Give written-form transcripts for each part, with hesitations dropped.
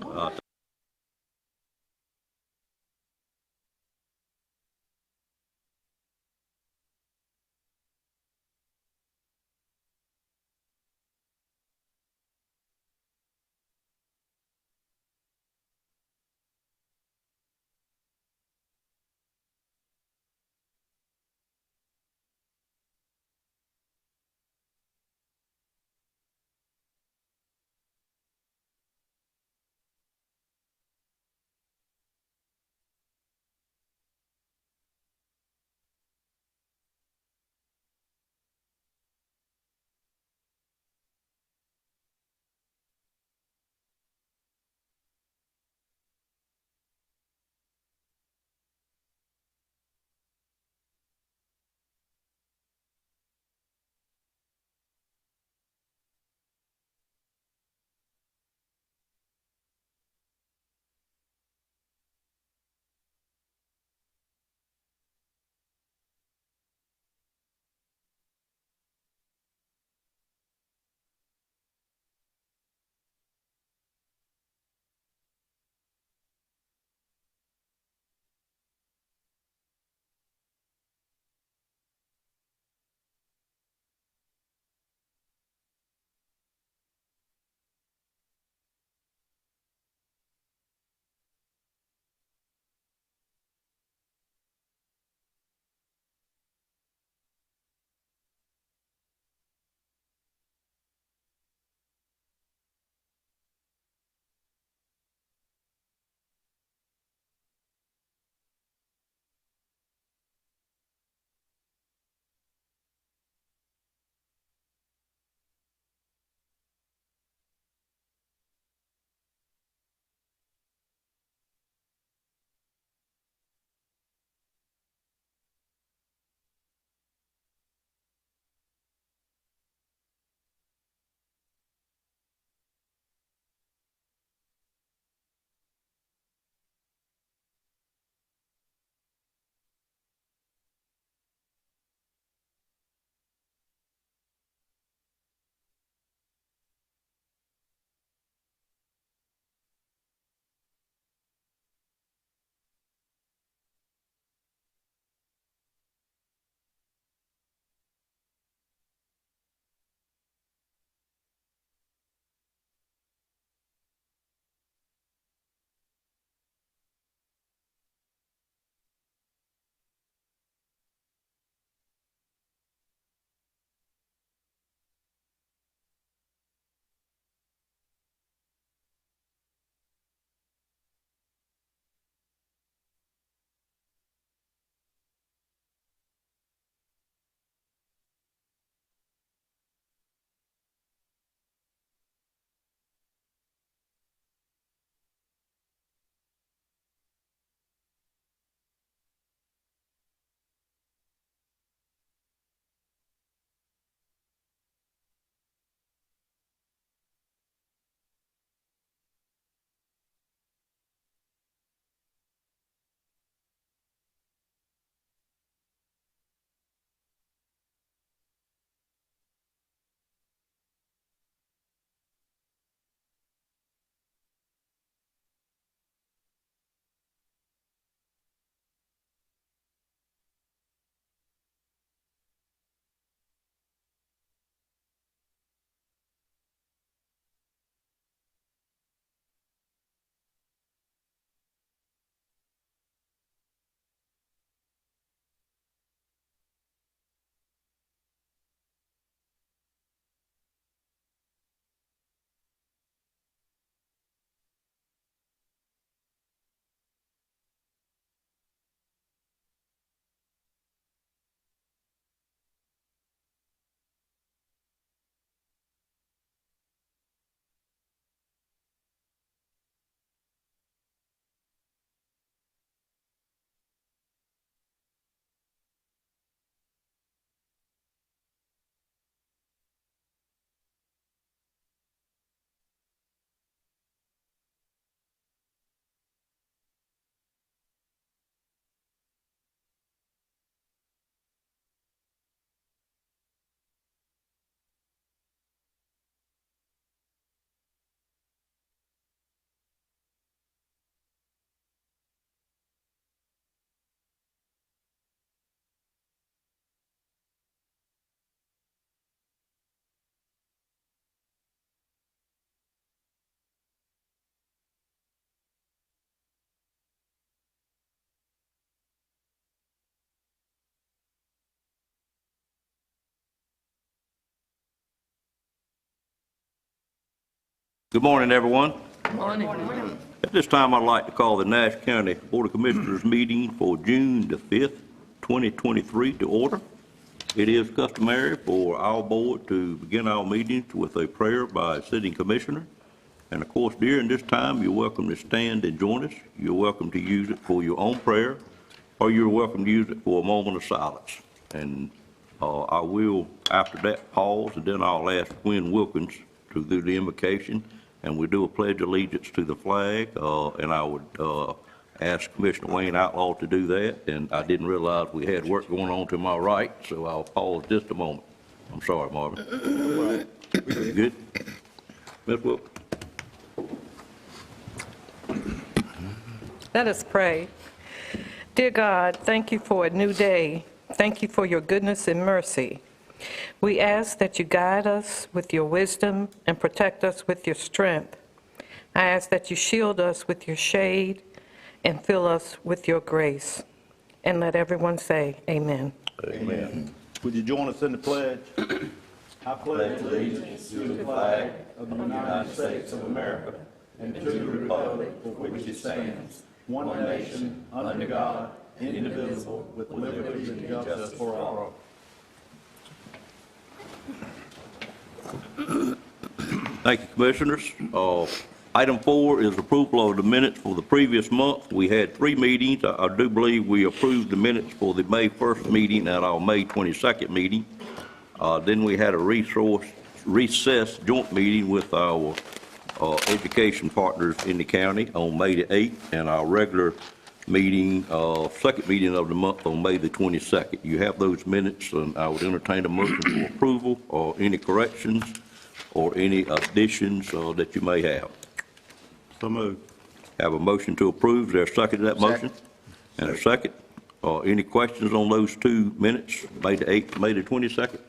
Uh, Good morning, everyone. Good morning. At this time, I'd like to call the Nash County Board of Commissioners meeting for June the 5th, 2023 to order. It is customary for our board to begin our meetings with a prayer by a sitting commissioner. And of course, during this time, you're welcome to stand and join us. You're welcome to use it for your own prayer, or you're welcome to use it for a moment of silence. And I will, after that, pause, and then I'll ask Gwen Wilkins to do the invocation. And we do a pledge of allegiance to the flag, and I would ask Commissioner Wayne Outlaw to do that. And I didn't realize we had work going on to my right, so I'll pause just a moment. I'm sorry, Marvin. Good? Ms. Wilkins? Let us pray. Dear God, thank you for a new day. Thank you for your goodness and mercy. We ask that you guide us with your wisdom and protect us with your strength. I ask that you shield us with your shade and fill us with your grace. And let everyone say amen. Amen. Would you join us in the pledge? I pledge allegiance to the flag of the United States of America and to the republic for which it stands, one nation, under God, indivisible, with liberty and justice for all. Thank you, Commissioners. Item 4 is approval of the minutes for the previous month. We had 3 meetings. I do believe we approved the minutes for the May 1st meeting and our May 22nd meeting. Then we had a recess joint meeting with our education partners in the county on May the 8th, and our regular meeting, second meeting of the month on May the 22nd. You have those minutes, and I would entertain a motion for approval or any corrections or any additions that you may have. So moved. Have a motion to approve. Is there a second to that motion? And a second. Any questions on those 2 minutes, May the 8th, May the 22nd?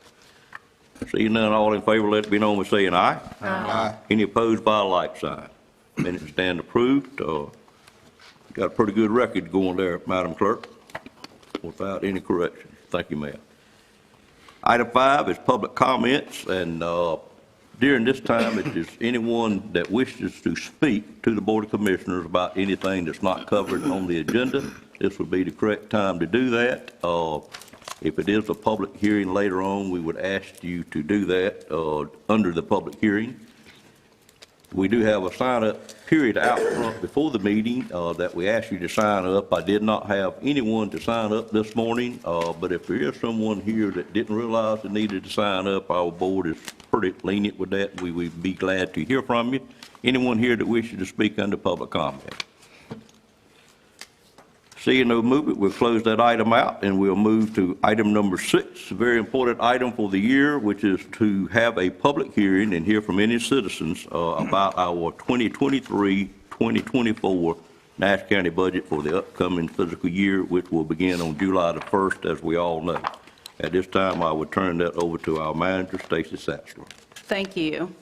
Seeing none, all in favor, let it be known by saying aye. Aye. Any opposed by a like sign? Minutes stand approved. Got a pretty good record going there, Madam Clerk, without any correction. Thank you, ma'am. Item 5 is public comments, and during this time, if there's anyone that wishes to speak to the Board of Commissioners about anything that's not covered on the agenda, this would be the correct time to do that. If it is a public hearing later on, we would ask you to do that under the public hearing. We do have a sign-up period out front before the meeting that we ask you to sign up. I did not have anyone to sign up this morning, but if there is someone here that didn't realize they needed to sign up, our board is pretty lenient with that. We would be glad to hear from you. Anyone here that wishes to speak under public comment? Seeing no movement, we'll close that item out, and we'll move to item number 6, a very important item for the year, which is to have a public hearing and hear from any citizens about our 2023-2024 Nash County budget for the upcoming fiscal year, which will begin on July the 1st, as we all know. At this time, I would turn that over to our manager, Stacy Saxler. Thank you.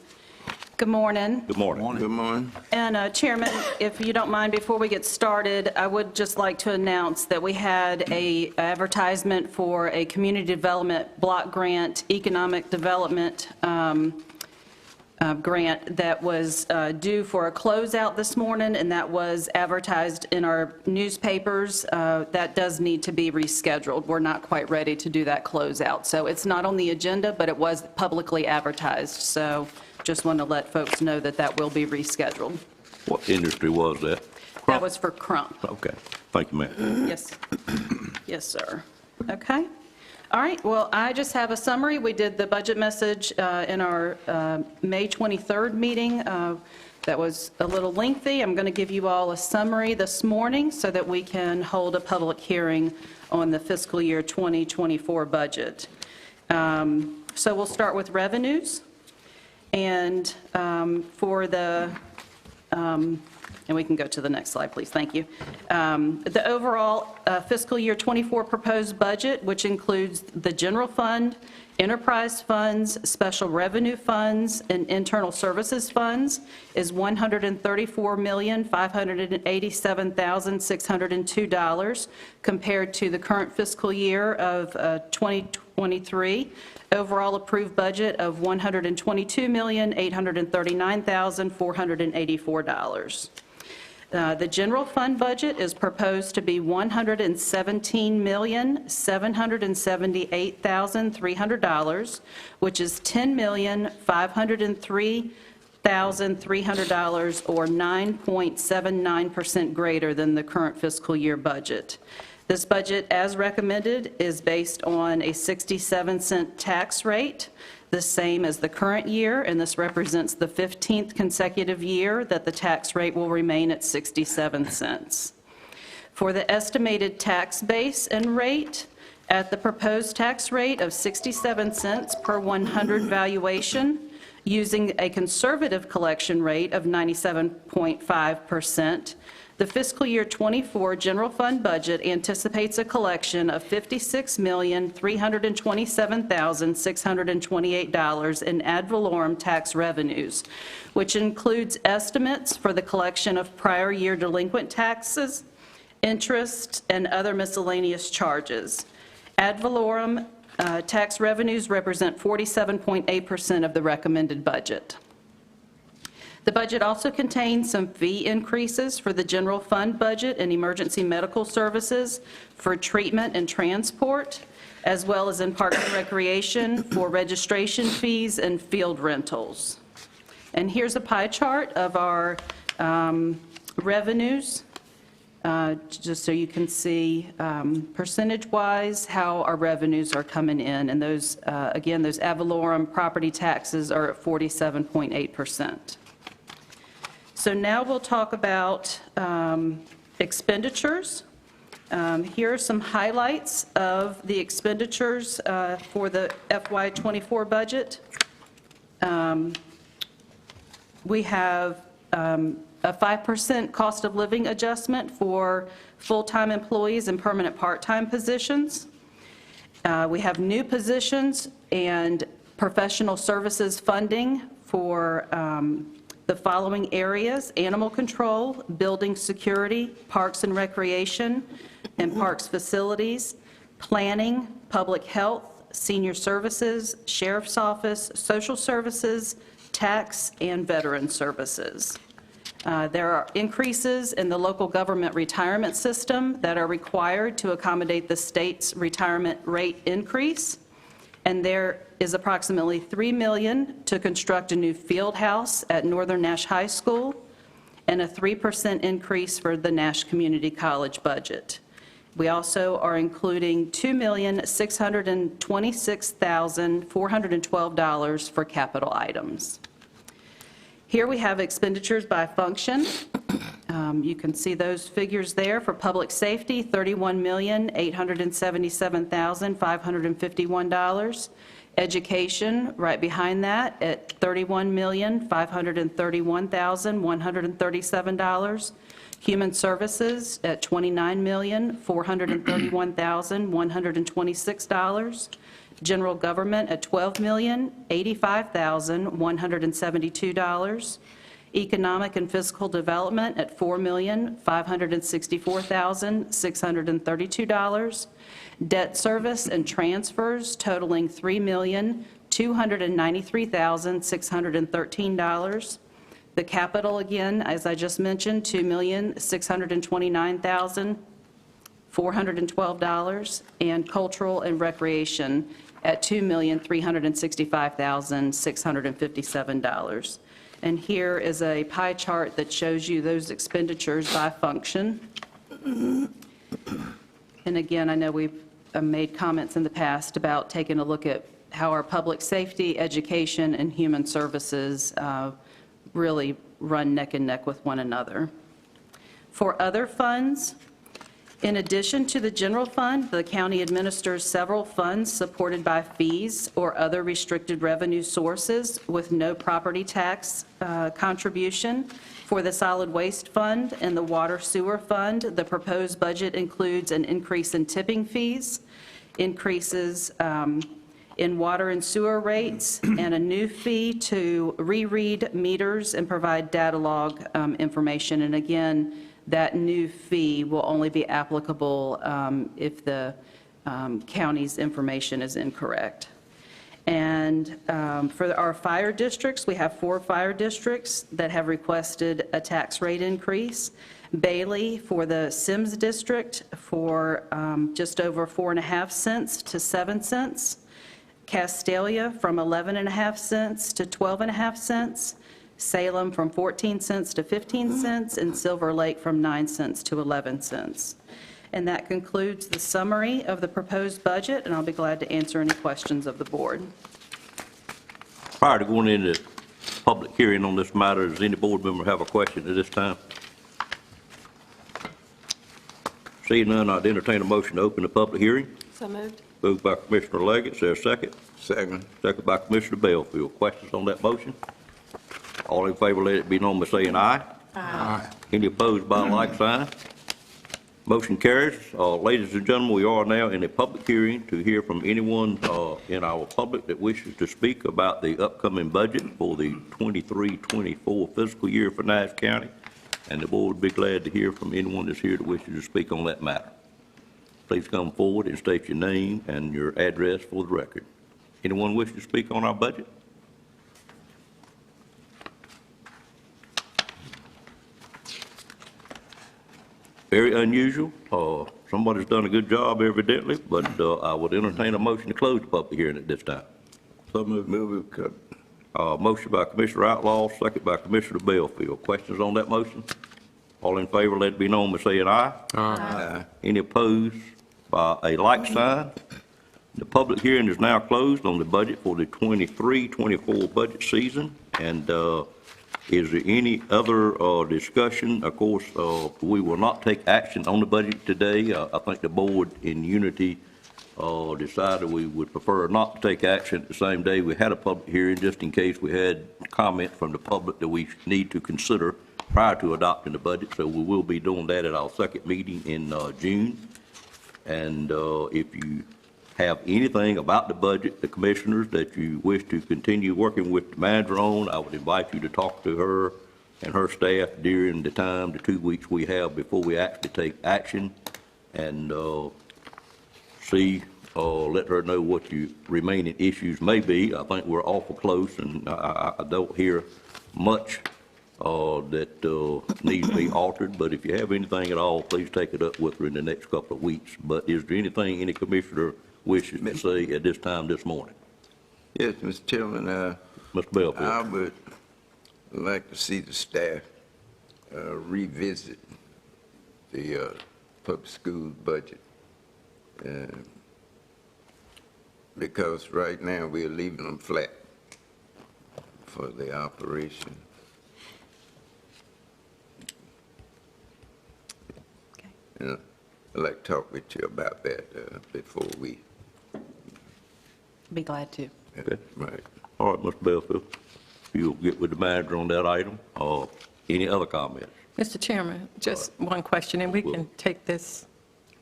Good morning. Good morning. Good morning. And Chairman, if you don't mind, before we get started, I would just like to announce that we had a advertisement for a community development block grant, economic development grant that was due for a closeout this morning, and that was advertised in our newspapers. That does need to be rescheduled. We're not quite ready to do that closeout. So it's not on the agenda, but it was publicly advertised. So just want to let folks know that that will be rescheduled. What industry was that? That was for Crump. Okay. Thank you, ma'am. Yes. Yes, sir. Okay. All right. Well, I just have a summary. We did the budget message in our May 23rd meeting. That was a little lengthy. I'm going to give you all a summary this morning so that we can hold a public hearing on the fiscal year 2024 budget. So we'll start with revenues. And for the, and we can go to the next slide, please. Thank you. The overall fiscal year 24 proposed budget, which includes the general fund, enterprise funds, special revenue funds, and internal services funds, is $134,587,602 compared to the current fiscal year of 2020 23. Overall approved budget of $122,839,484. The general fund budget is proposed to be $117,778,300, which is $10,503,300, or 9.79% greater than the current fiscal year budget. This budget, as recommended, is based on a 67-cent tax rate, the same as the current year, and this represents the 15th consecutive year that the tax rate will remain at 67 cents. For the estimated tax base and rate, at the proposed tax rate of 67 cents per 100 valuation, using a conservative collection rate of 97.5%, the fiscal year '24 general fund budget anticipates a collection of $56,327,628 in ad valorem tax revenues, which includes estimates for the collection of prior year delinquent taxes, interest, and other miscellaneous charges. Ad valorem tax revenues represent 47.8% of the recommended budget. The budget also contains some fee increases for the general fund budget and emergency medical services for treatment and transport, as well as in Parks and Recreation for registration fees and field rentals. And here's a pie chart of our revenues, just so you can see percentage-wise how our revenues are coming in. And those, again, those ad valorem property taxes are at 47.8%. So now we'll talk about expenditures. Here are some highlights of the expenditures for the FY24 budget. We have a 5% cost of living adjustment for full-time employees and permanent part-time positions. We have new positions and professional services funding for the following areas: animal control, building security, parks and recreation, and parks facilities, planning, public health, senior services, sheriff's office, social services, tax, and veteran services. There are increases in the local government retirement system that are required to accommodate the state's retirement rate increase. And there is approximately $3 million to construct a new field house at Northern Nash High School, and a 3% increase for the Nash Community College budget. We also are including $2,626,412 for capital items. Here we have expenditures by function. You can see those figures there. For public safety, $31,877,551. Education, right behind that, at $31,531,137. Human services at $29,431,126. General government at $12,085,172. Economic and fiscal development at $4,564,632. Debt service and transfers totaling $3,293,613. The capital, again, as I just mentioned, $2,629,412, and cultural and recreation at $2,365,657. And here is a pie chart that shows you those expenditures by function. And again, I know we've made comments in the past about taking a look at how our public safety, education, and human services really run neck and neck with one another. For other funds, in addition to the general fund, the county administers several funds supported by fees or other restricted revenue sources with no property tax contribution. For the solid waste fund and the water sewer fund, the proposed budget includes an increase in tipping fees, increases in water and sewer rates, and a new fee to reread meters and provide data log information. And again, that new fee will only be applicable if the county's information is incorrect. And for our fire districts, we have 4 fire districts that have requested a tax rate increase. Bailey for the Sims District for just over 4.5 cents to 7 cents. Castalia from 11.5 cents to 12.5 cents. Salem from 14 cents to 15 cents, and Silver Lake from 9 cents to 11 cents. And that concludes the summary of the proposed budget, and I'll be glad to answer any questions of the board. Prior to going into public hearing on this matter, does any board member have a question at this time? Seeing none, I'd entertain a motion to open the public hearing. So moved. Moved by Commissioner Leggett, is there a second? Second. Second by Commissioner Belfield. Questions on that motion? All in favor, let it be known by saying aye. Aye. Any opposed by a like sign? Motion carries. Ladies and gentlemen, we are now in a public hearing to hear from anyone in our public that wishes to speak about the upcoming budget for the 23-24 fiscal year for Nash County. And the board would be glad to hear from anyone that's here that wishes to speak on that matter. Please come forward and state your name and your address for the record. Anyone wish to speak on our budget? Very unusual. Somebody's done a good job evidently, but I would entertain a motion to close the public hearing at this time. So move it. Motion by Commissioner Outlaw, second by Commissioner Belfield. Questions on that motion? All in favor, let it be known by saying aye. Aye. Any opposed by a like sign? The public hearing is now closed on the budget for the 23-24 budget season. And is there any other discussion? Of course, we will not take action on the budget today. I think the board in unity decided we would prefer not to take action the same day we had a public hearing, just in case we had comment from the public that we need to consider prior to adopting the budget. So we will be doing that at our second meeting in June. And if you have anything about the budget, the commissioners, that you wish to continue working with the manager on, I would invite you to talk to her and her staff during the 2 weeks we have before we actually take action, and let her know what your remaining issues may be. I think we're awful close, and I don't hear much that needs to be altered, but if you have anything at all, please take it up with her in the next couple of weeks. But is there anything any commissioner wishes to say at this time this morning? Yes, Mr. Chairman, Mr. Belfield. I would like to see the staff revisit the public school budget. Because right now we're leaving them flat for the operation. Okay. And I'd like to talk with you about that before we. Be glad to. Okay. Right. All right, Mr. Belfield, you'll get with the manager on that item. Any other comments? Mr. Chairman, just one question, and we can take this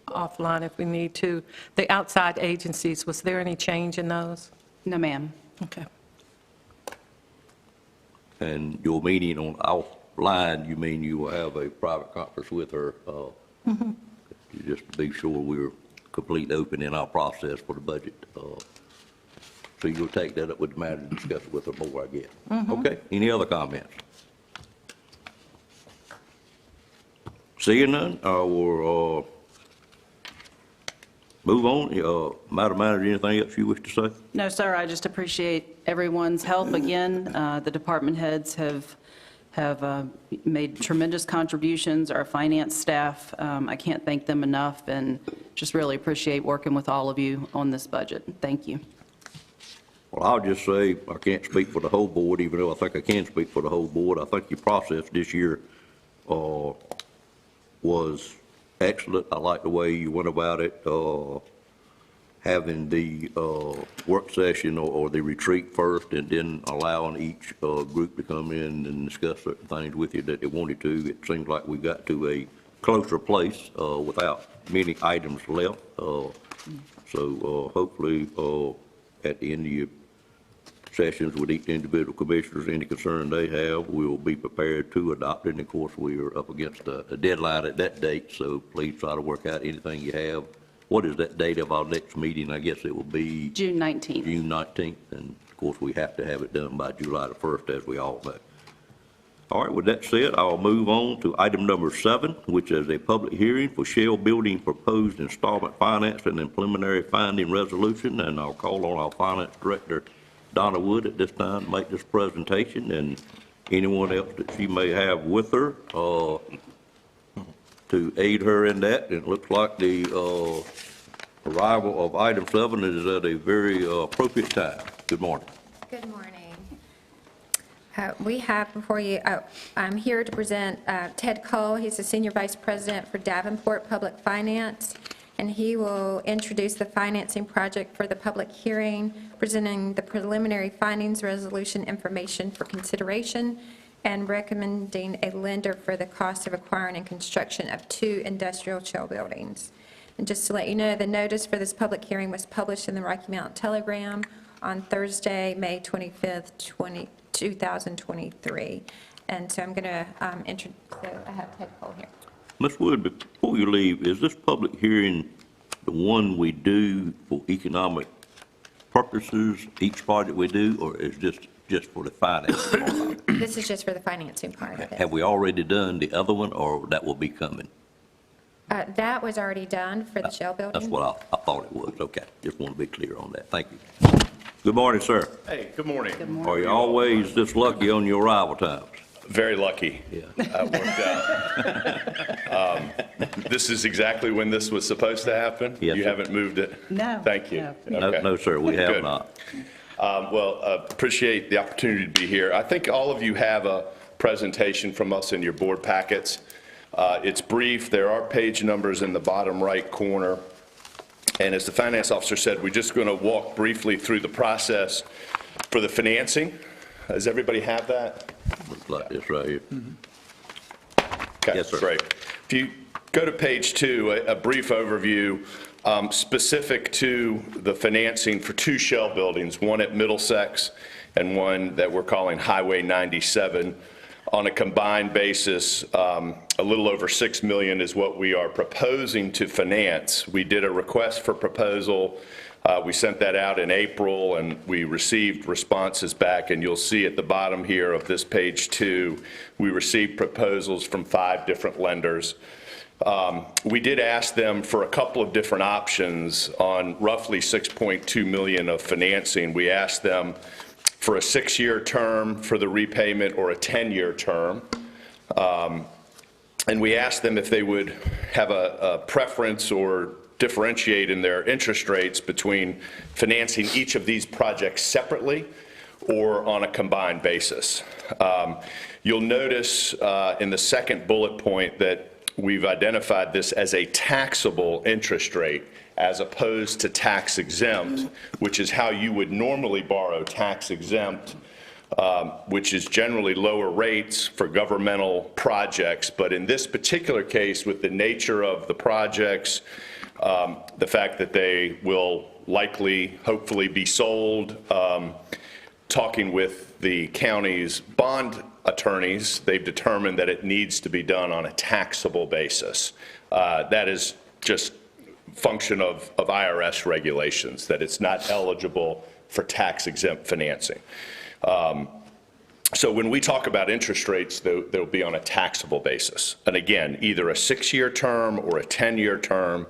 offline if we need to. The outside agencies, was there any change in those? No, ma'am. Okay. And your meeting on offline, you mean you will have a private conference with her? Just to be sure we're completely open in our process for the budget. So you'll take that up with the manager and discuss it with her more, I guess. Okay, any other comments? Seeing none, we'll move on. Madam Manager, anything else you wish to say? No, sir, I just appreciate everyone's help again. The department heads have made tremendous contributions, our finance staff. I can't thank them enough, and just really appreciate working with all of you on this budget. Thank you. Well, I'll just say, I can't speak for the whole board, even though I think I can speak for the whole board. I think your process this year was excellent. I like the way you went about it, having the work session or the retreat first, and then allowing each group to come in and discuss certain things with you that they wanted to. It seems like we got to a closer place without many items left. So hopefully at the end of your sessions with each individual commissioners, any concern they have, we'll be prepared to adopt it. And of course, we are up against a deadline at that date, so please try to work out anything you have what is that date of our next meeting? I guess it will be June 19th. June 19th, and of course, we have to have it done by July the 1st, as we all know. All right, with that said, I'll move on to item number 7, which is a public hearing for Shell Building proposed installment financing and preliminary finding resolution, and I'll call on our Finance Director, Donna Wood, at this time to make this presentation, and anyone else that she may have with her to aid her in that. It looks like the arrival of item 7 is at a very appropriate time. Good morning. Good morning. We have before you, I'm here to present Ted Cole. He's the Senior Vice President for Davenport Public Finance, and he will introduce the financing project for the public hearing, presenting the preliminary findings resolution information for consideration, and recommending a lender for the cost of acquiring and construction of 2 industrial shell buildings. And just to let you know, the notice for this public hearing was published in the Rocky Mountain Telegram on Thursday, May 25th, 2023. And so I'm going to so I have Ted Cole here. Ms. Wood, before you leave, is this public hearing the one we do for economic purposes, each project we do, or is this just for the finance? This is just for the financing part of it. Have we already done the other one, or that will be coming? That was already done for the shell building. That's what I thought it was. Okay, just want to be clear on that. Thank you. Good morning, sir. Hey, good morning. Good morning. Are you always this lucky on your arrival times? Very lucky. Yeah. I worked out. This is exactly when this was supposed to happen? Yes, You sir. haven't moved it? No, Thank you. no. No, Okay. no, sir, we have Good. not. Appreciate the opportunity to be here. I think all of you have a presentation from us in your board packets. It's brief. There are page numbers in the bottom right corner. And as the finance officer said, we're just going to walk briefly through the process for the financing. Does everybody have that? Looks like this right here. Okay, Yes, sir. great. If you go to page 2, a brief overview specific to the financing for 2 shell buildings, one at Middlesex and one that we're calling Highway 97. On a combined basis, a little over $6 million is what we are proposing to finance. We did a request for proposal. We sent that out in April, and we received responses back. And you'll see at the bottom here of this page 2, we received proposals from 5 different lenders. We did ask them for a couple of different options on roughly $6.2 million of financing. We asked them for a 6-year term for the repayment or a 10-year term. And we asked them if they would have a preference or differentiate in their interest rates between financing each of these projects separately or on a combined basis. You'll notice in the second bullet point that we've identified this as a taxable interest rate as opposed to tax exempt, which is how you would normally borrow tax exempt, which is generally lower rates for governmental projects. But in this particular case, with the nature of the projects, the fact that they will likely, hopefully be sold, talking with the county's bond attorneys, they've determined that it needs to be done on a taxable basis. That is just function of IRS regulations, that it's not eligible for tax-exempt financing. So when we talk about interest rates, they'll be on a taxable basis. And again, either a 6-year term or a 10-year term.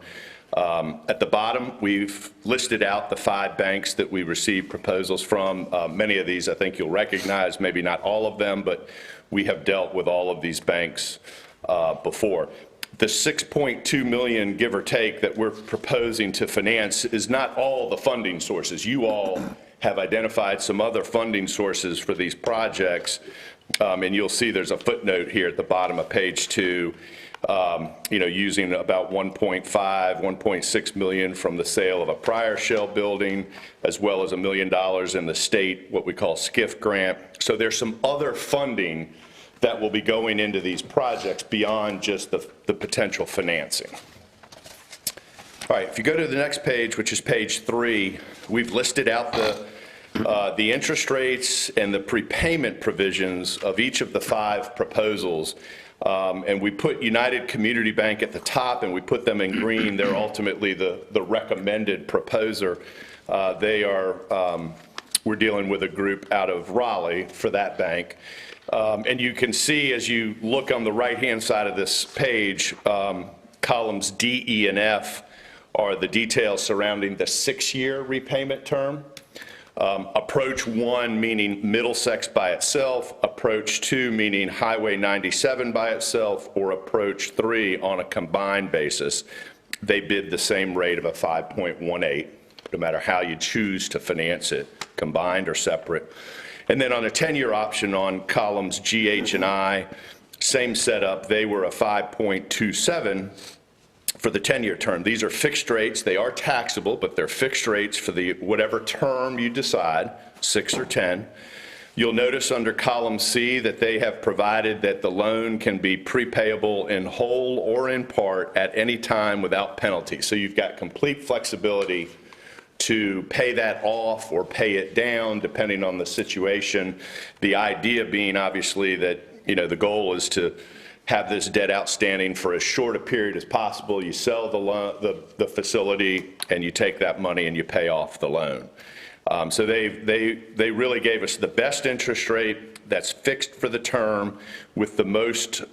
At the bottom, we've listed out the 5 banks that we received proposals from. Many of these I think you'll recognize, maybe not all of them, but we have dealt with all of these banks before. The $6.2 million, give or take, that we're proposing to finance is not all the funding sources. You all have identified some other funding sources for these projects, and you'll see there's a footnote here at the bottom of page 2, using about $1.6 million from the sale of a prior shell building, as well as $1 million in the state, what we call SCIF grant. So there's some other funding that will be going into these projects beyond just the potential financing. All right, if you go to the next page, which is page 3, we've listed out the interest rates and the prepayment provisions of each of the 5 proposals. And we put United Community Bank at the top, and we put them in green. They're ultimately the recommended proposer. We're dealing with a group out of Raleigh for that bank. And you can see as you look on the right-hand side of this page, columns D, E, and F are the details surrounding the 6-year repayment term. Approach 1 meaning Middlesex by itself, approach 2 meaning Highway 97 by itself, or approach 3 on a combined basis. They bid the same rate of a 5.18, no matter how you choose to finance it, combined or separate. And then on a 10-year option on columns G, H, and I, same setup. They were a 5.27 for the 10-year term. These are fixed rates. They are taxable, but they're fixed rates for the whatever term you decide, 6 or 10. You'll notice under column C that they have provided that the loan can be prepayable in whole or in part at any time without penalty. So you've got complete flexibility to pay that off or pay it down depending on the situation. The idea being obviously that, you know, the goal is to have this debt outstanding for as short a period as possible. You sell the facility and you take that money and you pay off the loan. So they really gave us the best interest rate that's fixed for the term with the most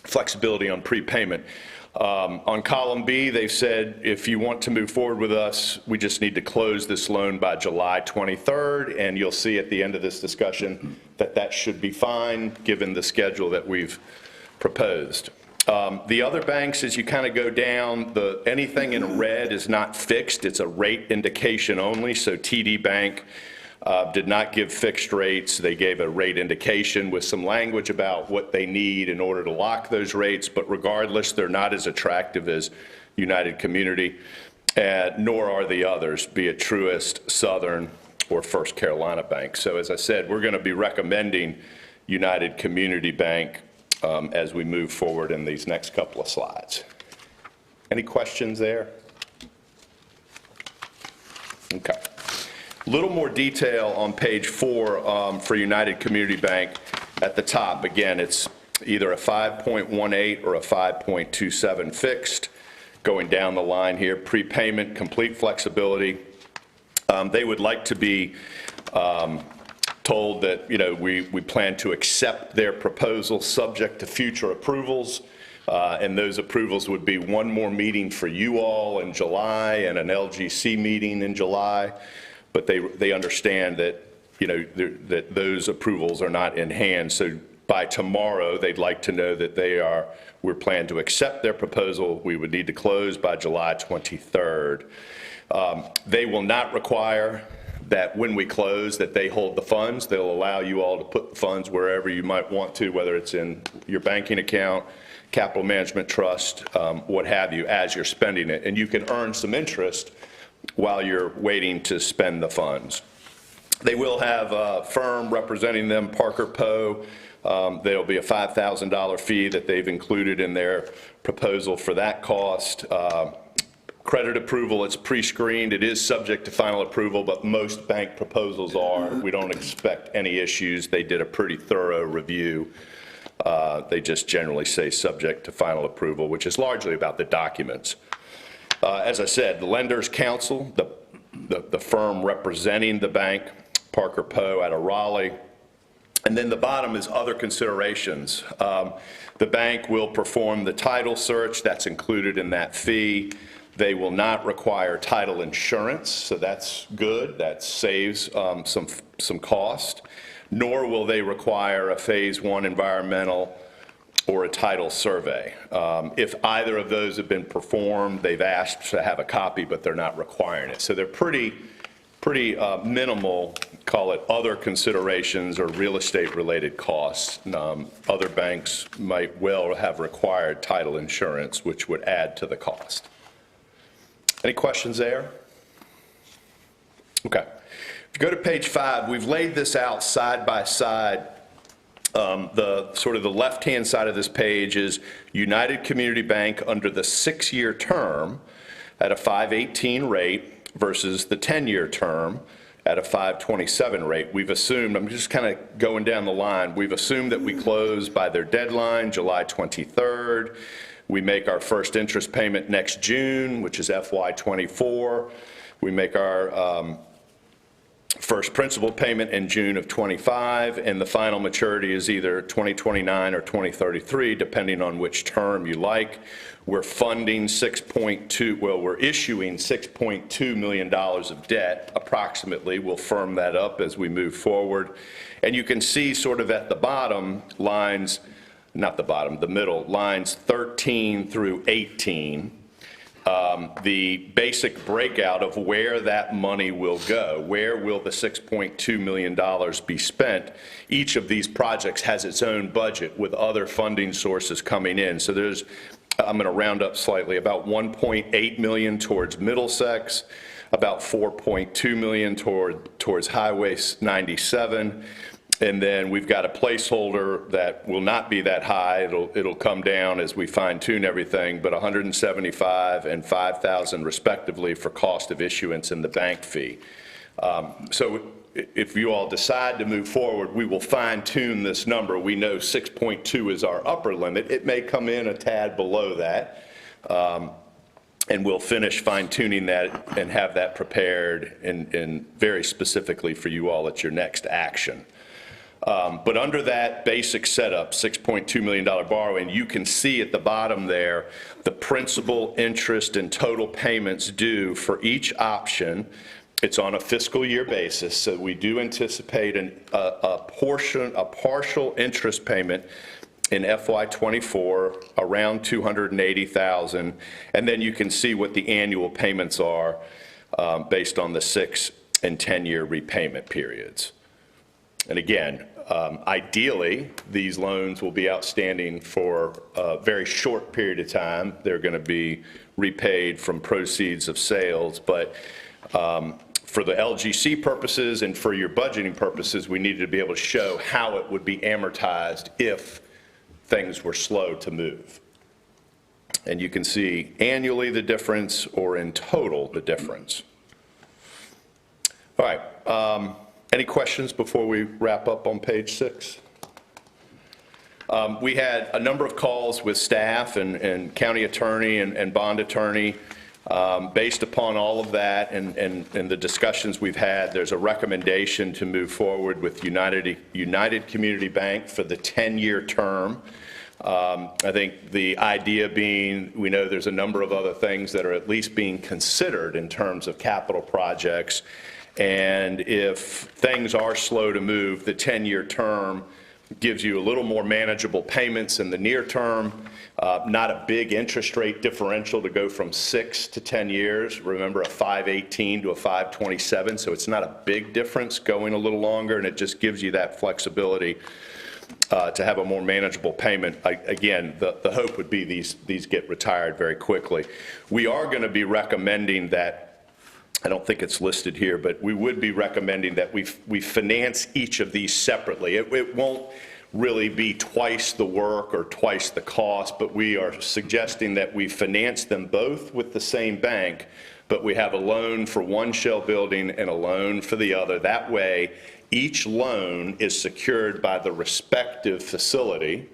flexibility on prepayment. On column B, they've said if you want to move forward with us, we just need to close this loan by July 23rd, and you'll see at the end of this discussion that that should be fine given the schedule that we've proposed. The other banks, as you kind of go down, anything in red is not fixed. It's a rate indication only. So TD Bank did not give fixed rates. They gave a rate indication with some language about what they need in order to lock those rates. But regardless, they're not as attractive as United Community, nor are the others, be it Truist, Southern, or First Carolina Bank. So as I said, we're going to be recommending United Community Bank as we move forward in these next couple of slides. Any questions there? Okay. A little more detail on page 4 for United Community Bank at the top. Again, it's either a 5.18 or a 5.27 fixed. Going down the line here, prepayment, complete flexibility. They would like to be told that, you know, we plan to accept their proposal subject to future approvals. And those approvals would be one more meeting for you all in July and an LGC meeting in July. But they understand that, you know, that those approvals are not in hand. So by tomorrow, they'd like to know that we're planning to accept their proposal. We would need to close by July 23rd. They will not require that when we close that they hold the funds. They'll allow you all to put the funds wherever you might want to, whether it's in your banking account, capital management trust, what have you, as you're spending it. And you can earn some interest while you're waiting to spend the funds. They will have a firm representing them, Parker Poe. There'll be a $5,000 fee that they've included in their proposal for that cost. Credit approval, it's pre-screened. It is subject to final approval, but most bank proposals are. We don't expect any issues. They did a pretty thorough review. They just generally say subject to final approval, which is largely about the documents. As I said, the Lenders Council, the firm representing the bank, Parker Poe out of Raleigh. And then the bottom is other considerations. The bank will perform the title search. That's included in that fee. They will not require title insurance, so that's good. That saves some cost. Nor will they require a Phase 1 environmental or a title survey. If either of those have been performed, they've asked to have a copy, but they're not requiring it. So they're pretty minimal, call it other considerations or real estate related costs. Other banks might well have required title insurance, which would add to the cost. Any questions there? Okay. If you go to page 5, we've laid this out side by side. The sort of the left-hand side of this page is United Community Bank under the 6-year term at a 5.18 rate versus the 10-year term at a 527 rate. We've assumed, I'm just kind of going down the line, we've assumed that we close by their deadline, July 23rd. We make our first interest payment next June, which is FY24. We make our first principal payment in June of 25, and the final maturity is either 2029 or 2033, depending on which term you like. We're funding we're issuing $6.2 million of debt, approximately. We'll firm that up as we move forward. And you can see sort of at the bottom lines, not the bottom, the middle, lines 13 through 18, the basic breakout of where that money will go. Where will the $6.2 million be spent? Each of these projects has its own budget with other funding sources coming in. So there's, I'm going to round up slightly, about $1.8 million towards Middlesex, about $4.2 million towards Highway 97. And then we've got a placeholder that will not be that high. It'll come down as we fine tune everything, but $175,000 and $5,000 respectively for cost of issuance and the bank fee. So if you all decide to move forward, we will fine tune this number. We know 6.2 is our upper limit. It may come in a tad below that. And we'll finish fine tuning that and have that prepared and very specifically for you all at your next action. But under that basic setup, $6.2 million borrowing, you can see at the bottom there the principal, interest, and total payments due for each option. It's on a fiscal year basis, so we do anticipate a partial interest payment in FY24 around $280,000, and then you can see what the annual payments are based on the 6 and 10-year repayment periods. And again, ideally, these loans will be outstanding for a very short period of time. They're going to be repaid from proceeds of sales, but for the LGC purposes and for your budgeting purposes, we needed to be able to show how it would be amortized if things were slow to move. And you can see annually the difference or in total the difference. All right. Any questions before we wrap up on page 6? We had a number of calls with staff and county attorney and bond attorney. Based upon all of that and the discussions we've had, there's a recommendation to move forward with United Community Bank for the 10-year term. I think the idea being, we know there's a number of other things that are at least being considered in terms of capital projects. And if things are slow to move, the 10-year term gives you a little more manageable payments in the near term, not a big interest rate differential to go from 6 to 10 years. Remember, a 518 to a 527, so it's not a big difference going a little longer, and it just gives you that flexibility to have a more manageable payment. Again, the hope would be these get retired very quickly. We are going to be recommending that, I don't think it's listed here, but we would be recommending that we finance each of these separately. It won't really be twice the work or twice the cost, but we are suggesting that we finance them both with the same bank, but we have a loan for one shell building and a loan for the other. That way, each loan is secured by the respective facility,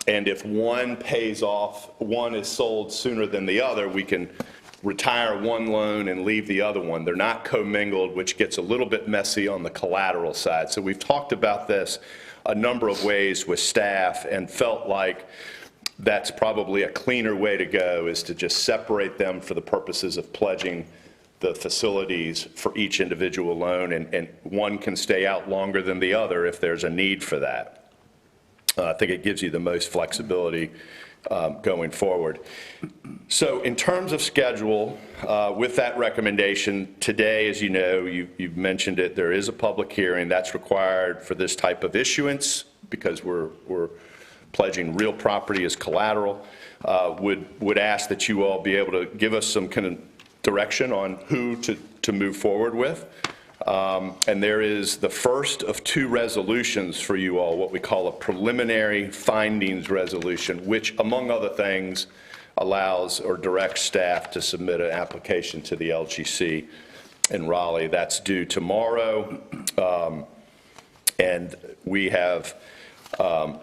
and if one pays off, one is sold sooner than the other, we can retire one loan and leave the other one. They're not commingled, which gets a little bit messy on the collateral side. So we've talked about this a number of ways with staff and felt like that's probably a cleaner way to go, is to just separate them for the purposes of pledging the facilities for each individual loan, and one can stay out longer than the other if there's a need for that. I think it gives you the most flexibility going forward. So in terms of schedule, with that recommendation, today, as you know, you've mentioned it, there is a public hearing that's required for this type of issuance because we're pledging real property as collateral. Would ask that you all be able to give us some kind of direction on who to move forward with. And there is the first of 2 resolutions for you all, what we call a preliminary findings resolution, which, among other things, allows or directs staff to submit an application to the LGC in Raleigh. That's due tomorrow. And we have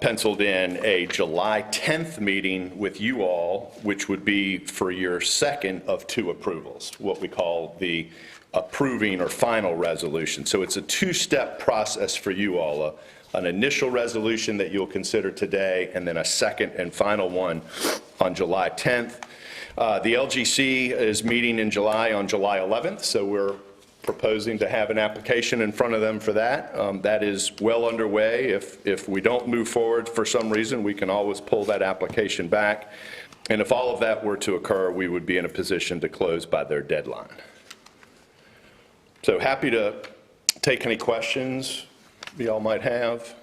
penciled in a July 10th meeting with you all, which would be for your second of two approvals, what we call the approving or final resolution. So it's a two-step process for you all, an initial resolution that you'll consider today, and then a second and final one on July 10th. The LGC is meeting in July on July 11th, so we're proposing to have an application in front of them for that. That is well underway. If we don't move forward for some reason, we can always pull that application back. And if all of that were to occur, we would be in a position to close by their deadline. So happy to take any questions y'all might have.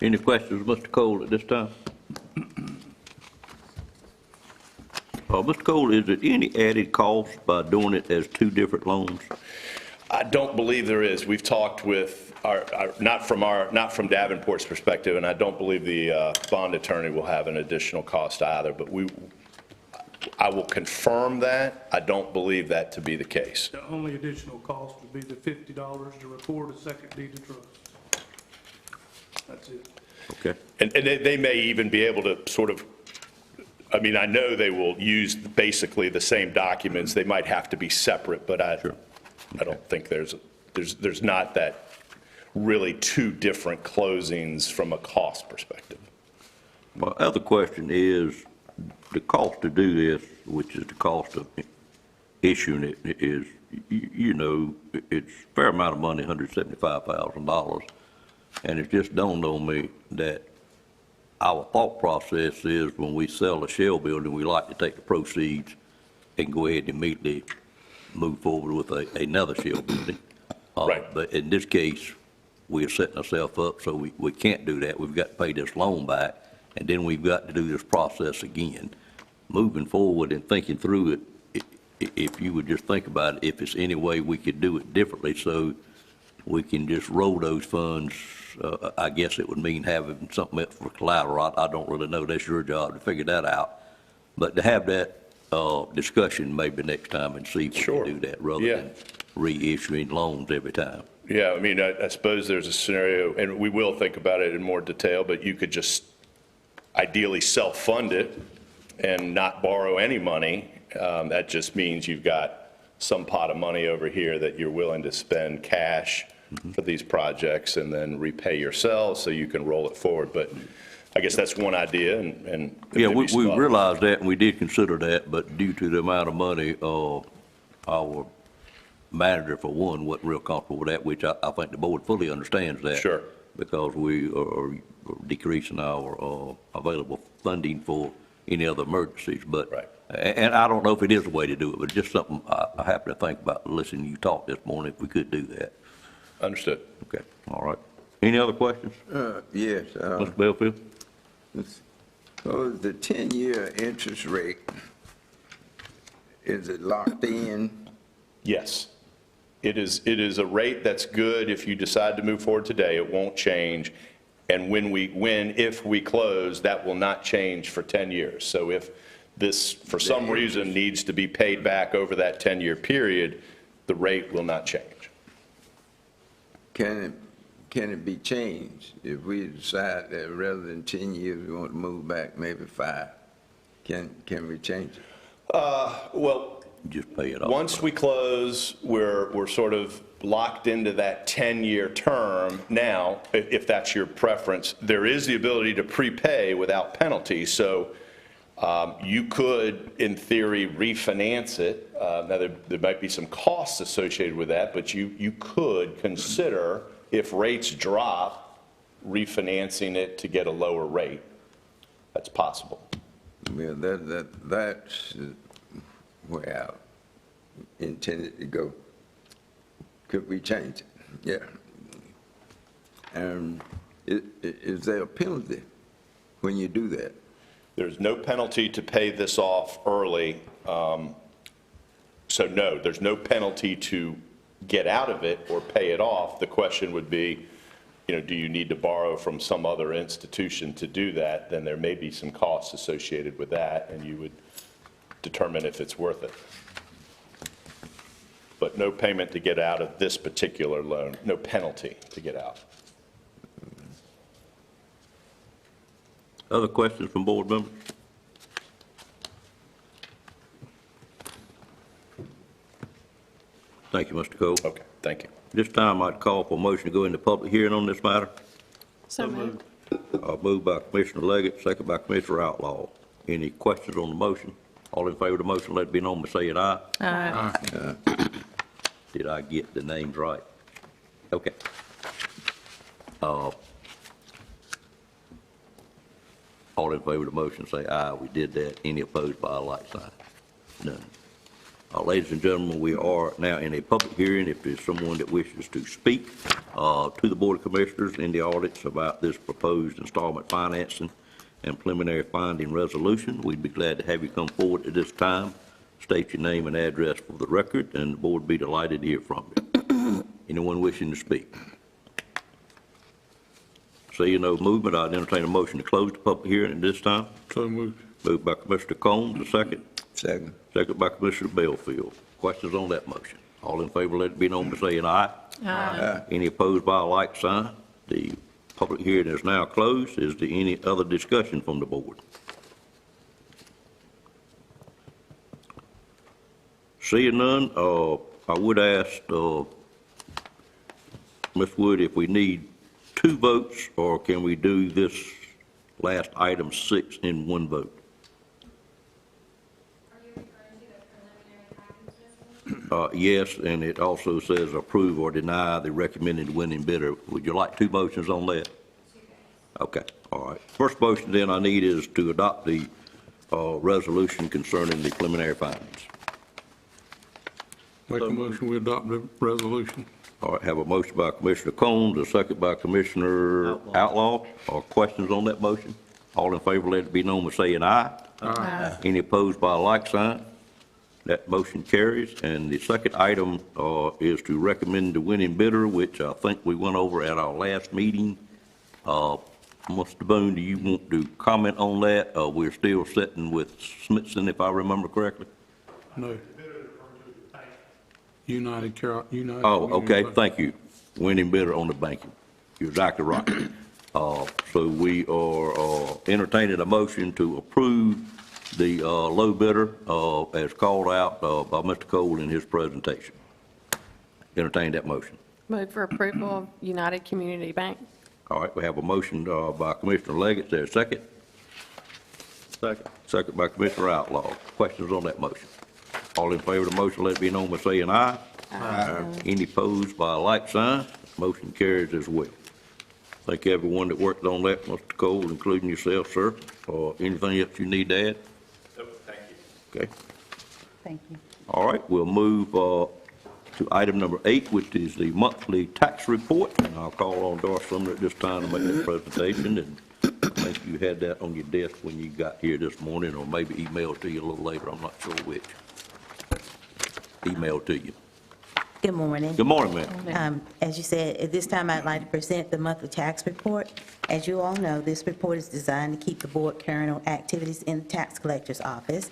Any questions, Mr. Cole, at this time? Mr. Cole, is there any added cost by doing it as two different loans? I don't believe there is. We've talked with not from Davenport's perspective, and I don't believe the bond attorney will have an additional cost either, but I will confirm that. I don't believe that to be the case. The only additional cost would be the $50 to record a second deed of trust. That's it. Okay. And they may even be able to sort of, I mean, I know they will use basically the same documents. They might have to be separate, but I don't think there's not that really two different closings from a cost perspective. My other question is, the cost to do this, which is the cost of issuing it, is, you know, it's a fair amount of money, $175,000. And it just dawned on me that our thought process is when we sell a shell building, we like to take the proceeds and go ahead and immediately move forward with another shell building. Right. But in this case, we are setting ourselves up, so we can't do that. We've got to pay this loan back, and then we've got to do this process again. Moving forward and thinking through it, if you would just think about it, if it's any way we could do it differently so we can just roll those funds, I guess it would mean having something else for collateral. I don't really know. That's your job to figure that out. But to have that discussion maybe next time and see if we Sure. can do that rather Yeah. than reissuing loans every time. Yeah, I mean, I suppose there's a scenario, and we will think about it in more detail, but you could just ideally self-fund it and not borrow any money. That just means you've got some pot of money over here that you're willing to spend cash for these projects and then repay yourselves so you can roll it forward. But I guess that's one idea, and Yeah, we realized that, and we did consider that, but due to the amount of money, our manager, for one, wasn't real comfortable with that, which I think the board fully understands that. Sure. Because we are decreasing our available funding for any other emergencies, but. Right. And I don't know if it is a way to do it, but just something I happen to think about listening to you talk this morning, if we could do that. Understood. Okay, all right. Any other questions? Yes. Mr. Belfield? So the 10-year interest rate, is it locked in? Yes. It is a rate that's good if you decide to move forward today. It won't change. And if we close, that will not change for 10 years. So if this, for some reason, needs to be paid back over that 10-year period, the rate will not change. Can it be changed if we decide that rather than 10 years, we want to move back maybe 5? Can we change it? Well, Just pay it off. once we close, we're sort of locked into that 10-year term. Now, if that's your preference, there is the ability to prepay without penalty. So you could, in theory, refinance it. Now, there might be some costs associated with that, but you could consider, if rates drop, refinancing it to get a lower rate. That's possible. Well, that's where I intended to go. Could we change it? Yeah. Is there a penalty when you do that? There's no penalty to pay this off early. So no, there's no penalty to get out of it or pay it off. The question would be, do you need to borrow from some other institution to do that? Then there may be some costs associated with that, and you would determine if it's worth it. but no payment to get out of this particular loan, no penalty to get out. Other questions from board members? Thank you, Mr. Cole. Okay, thank you. This time I'd call for a motion to go into public hearing on this matter. So moved. Moved by Commissioner Leggett, second by Commissioner Outlaw. Any questions on the motion? All in favor of the motion, let it be known by saying aye. Aye. Did I get the names right? Okay. All in favor of the motion, say aye. We did that. Any opposed by a like sign? None. Ladies and gentlemen, we are now in a public hearing. If there's someone that wishes to speak to the Board of Commissioners in the audits about this proposed installment financing and preliminary finding resolution, we'd be glad to have you come forward at this time. State your name and address for the record, and the board would be delighted to hear from you. Anyone wishing to speak? Seeing no movement, I'd entertain a motion to close the public hearing at this time. So moved. Moved by Commissioner Combs, a second. Second. Second by Commissioner Belfield. Questions on that motion? All in favor, let it be known by saying aye. Aye. Any opposed by a like sign? The public hearing is now closed. Is there any other discussion from the board? Seeing none, I would ask Ms. Wood if we need 2 votes, or can we do this last item 6 in 1 vote? Yes, and it also says approve or deny the recommended winning bidder. Would you like 2 motions on that? Okay, all right. First motion then I need is to adopt the resolution concerning the preliminary findings. Make a motion, we adopt the resolution. All right, have a motion by Commissioner Combs, a second by Commissioner Outlaw. Questions on that motion? All in favor, let it be known by saying aye. Aye. Any opposed by a like sign? That motion carries. And the second item is to recommend the winning bidder, which I think we went over at our last meeting. Mr. Boone, do you want to comment on that? We're still sitting with Smithson, if I remember correctly? No. United. Oh, okay, thank you. Winning bidder on the banking. You're exactly right. So we are entertaining a motion to approve the low bidder as called out by Mr. Cole in his presentation. Entertain that motion. Move for approval of United Community Bank. All right, we have a motion by Commissioner Leggett. Is there a second? Second. Second by Commissioner Outlaw. Questions on that motion? All in favor of the motion, let it be known by saying aye. Aye. Any opposed by a like sign? Motion carries as well. Thank everyone that worked on that, Mr. Cole, including yourself, sir. Anything else you need to add? Thank you. Okay. Thank you. All right, we'll move to item number 8, which is the monthly tax report. And I'll call on Doris Sumner at this time to make that presentation. And I think you had that on your desk when you got here this morning, or maybe emailed to you a little later. I'm not sure which. Emailed to you. Good morning. Good morning, ma'am. As you said, at this time, I'd like to present the monthly tax report. As you all know, this report is designed to keep the board current on activities in the tax collector's office.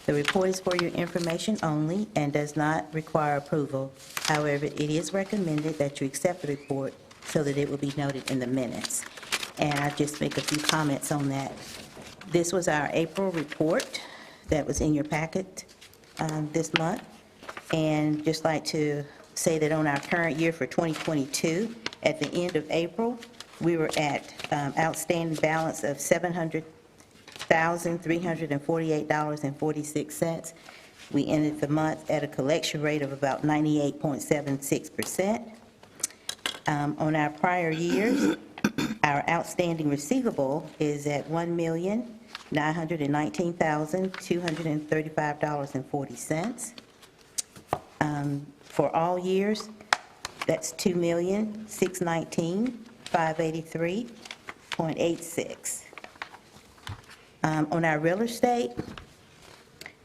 The report is for your information only and does not require approval. However, it is recommended that you accept the report so that it will be noted in the minutes. And I'll just make a few comments on that. This was our April report that was in your packet this month. And just like to say that on our current year for 2022, at the end of April, we were at outstanding balance of $700,348.46. We ended the month at a collection rate of about 98.76%. On our prior years, our outstanding receivable is at $1,919,235.40. For all years, that's $2,619,583.86. On our real estate,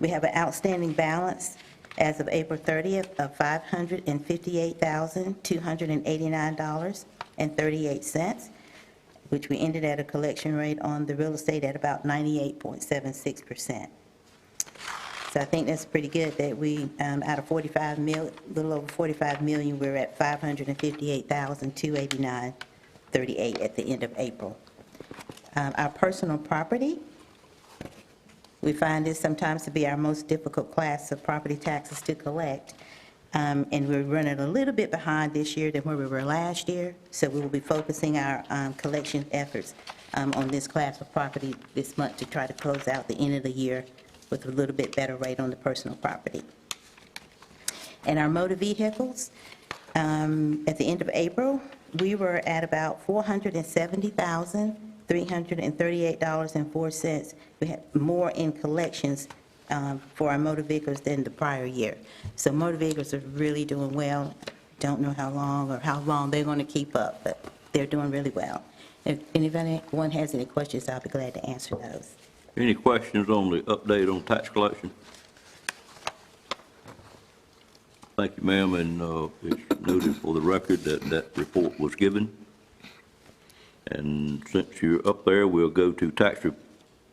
we have an outstanding balance as of April 30th of $558,289.38, which we ended at a collection rate on the real estate at about 98.76%. So I think that's pretty good that we, out of 45 mil, little over 45 million, we're at 558,289.38 at the end of April. Our personal property, we find this sometimes to be our most difficult class of property taxes to collect. And we're running a little bit behind this year than where we were last year. So we will be focusing our collection efforts on this class of property this month to try to close out the end of the year with a little bit better rate on the personal property. And our motor vehicles, at the end of April, we were at about $470,338.04. We had more in collections for our motor vehicles than the prior year. So motor vehicles are really doing well. Don't know how long they're going to keep up, but they're doing really well. If anyone has any questions, I'll be glad to answer those. Any questions on the update on tax collection? Thank you, ma'am, and it's noted for the record that that report was given. And since you're up there, we'll go to tax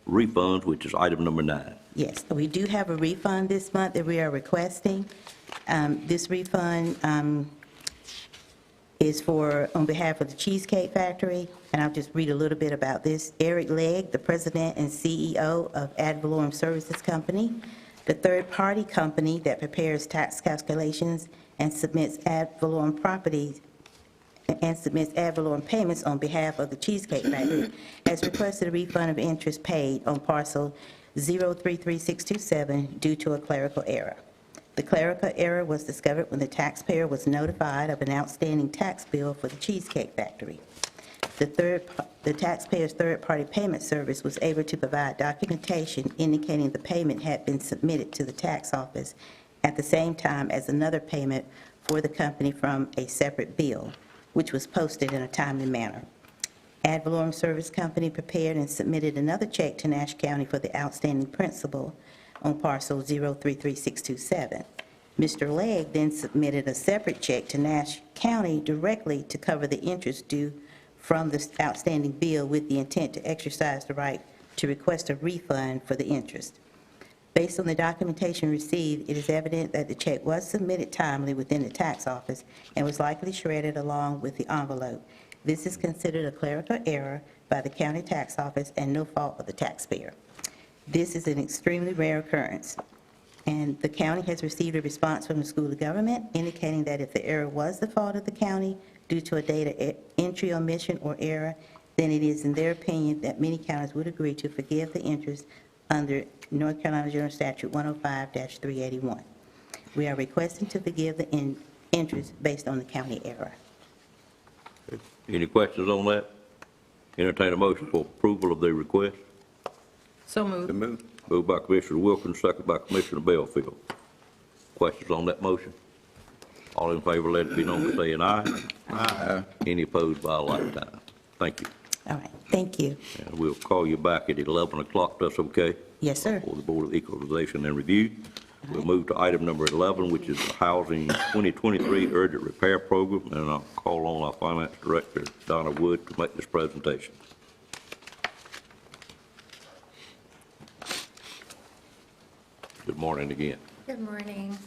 refunds, which is item number 9. Yes, we do have a refund this month that we are requesting. This refund is on behalf of the Cheesecake Factory, and I'll just read a little bit about this. Eric Legg, the president and CEO of Ad Valorem Services Company, the third-party company that prepares tax calculations and submits ad valorem payments on behalf of the Cheesecake Factory, has requested a refund of interest paid on parcel 033627 due to a clerical error. The clerical error was discovered when the taxpayer was notified of an outstanding tax bill for the Cheesecake Factory. The taxpayer's third-party payment service was able to provide documentation indicating the payment had been submitted to the tax office at the same time as another payment for the company from a separate bill, which was posted in a timely manner. Ad Valorem Service Company prepared and submitted another check to Nash County for the outstanding principal on parcel 033627. Mr. Legg then submitted a separate check to Nash County directly to cover the interest due from the outstanding bill with the intent to exercise the right to request a refund for the interest. Based on the documentation received, it is evident that the check was submitted timely within the tax office and was likely shredded along with the envelope. This is considered a clerical error by the county tax office and no fault of the taxpayer. This is an extremely rare occurrence, and the county has received a response from the School of Government indicating that if the error was the fault of the county due to a data entry omission or error, then it is in their opinion that many counties would agree to forgive the interest under North Carolina General Statute 105-381. We are requesting to forgive the interest based on the county error. Any questions on that? Entertain a motion for approval of the request. So moved. Moved by Commissioner Wilkins, second by Commissioner Belfield. Questions on that motion? All in favor, let it be known by saying aye. Aye. Any opposed by a like sign. Thank you. All right, thank you. And we'll call you back at 11 o'clock, that's okay? Yes, sir. For the Board of Equalization and Review. We'll move to item number 11, which is the Housing 2023 Urgent Repair Program, and I'll call on our Finance Director, Donna Wood, to make this presentation. Good morning again. Good morning.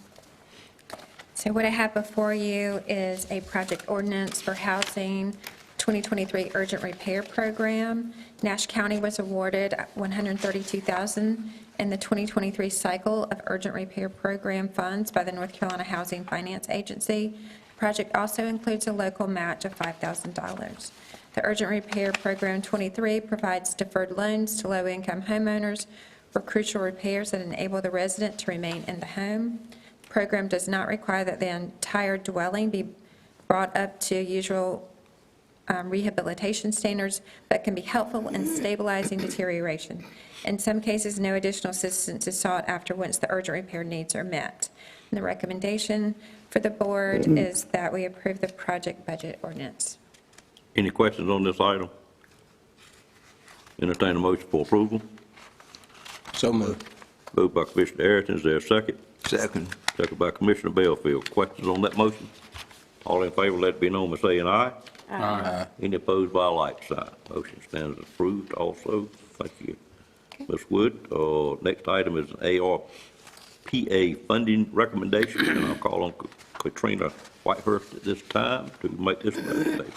So what I have before you is a project ordinance for Housing 2023 Urgent Repair Program. Nash County was awarded $132,000 in the 2023 cycle of Urgent Repair Program funds by the North Carolina Housing Finance Agency. The project also includes a local match of $5,000. The Urgent Repair Program 23 provides deferred loans to low-income homeowners for crucial repairs that enable the resident to remain in the home. The program does not require that the entire dwelling be brought up to usual rehabilitation standards, but can be helpful in stabilizing deterioration. In some cases, no additional assistance is sought after once the urgent repair needs are met. And the recommendation for the board is that we approve the project budget ordinance. Any questions on this item? Entertain a motion for approval. So moved. Moved by Commissioner Ayrton, is there a second? Second. Second by Commissioner Belfield. Questions on that motion? All in favor, let it be known by saying aye. Aye. Any opposed by a like sign. Motion stands approved also. Thank you, Ms. Wood. Next item is an AR PA funding recommendation, and I'll call on Katrina Whitehurst at this time to make this presentation.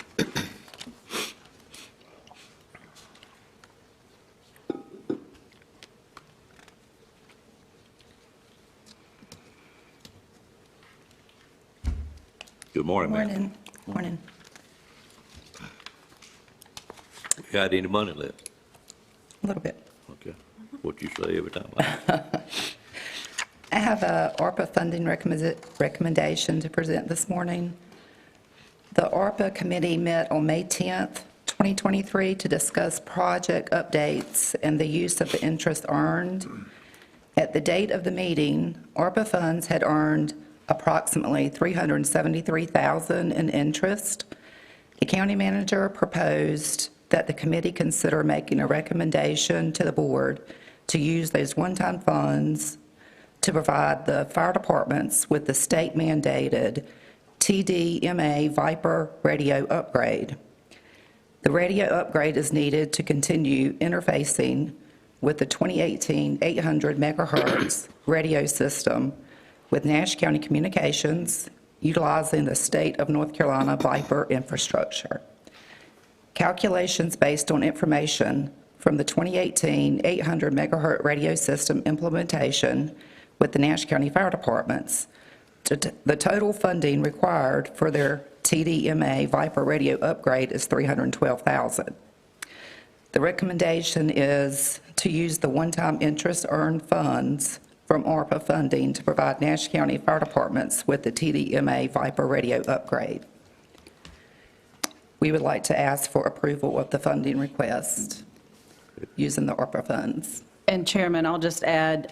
Good morning, ma'am. Morning. Got any money left? A little bit. Okay. What you say every time. I have a ARPA funding recommendation to present this morning. The ARPA committee met on May 10th, 2023, to discuss project updates and the use of the interest earned. At the date of the meeting, ARPA funds had earned approximately $373,000 in interest. The county manager proposed that the committee consider making a recommendation to the board to use those one-time funds to provide the fire departments with the state-mandated TDMA Viper radio upgrade. The radio upgrade is needed to continue interfacing with the 2018 800 megahertz radio system with Nash County Communications, utilizing the state of North Carolina Viper infrastructure. Calculations based on information from the 2018 800 megahertz radio system implementation with the Nash County Fire Departments, the total funding required for their TDMA Viper radio upgrade is $312,000. The recommendation is to use the one-time interest earned funds from ARPA funding to provide Nash County Fire Departments with the TDMA Viper radio upgrade. We would like to ask for approval of the funding request using the ARPA funds. And Chairman, I'll just add,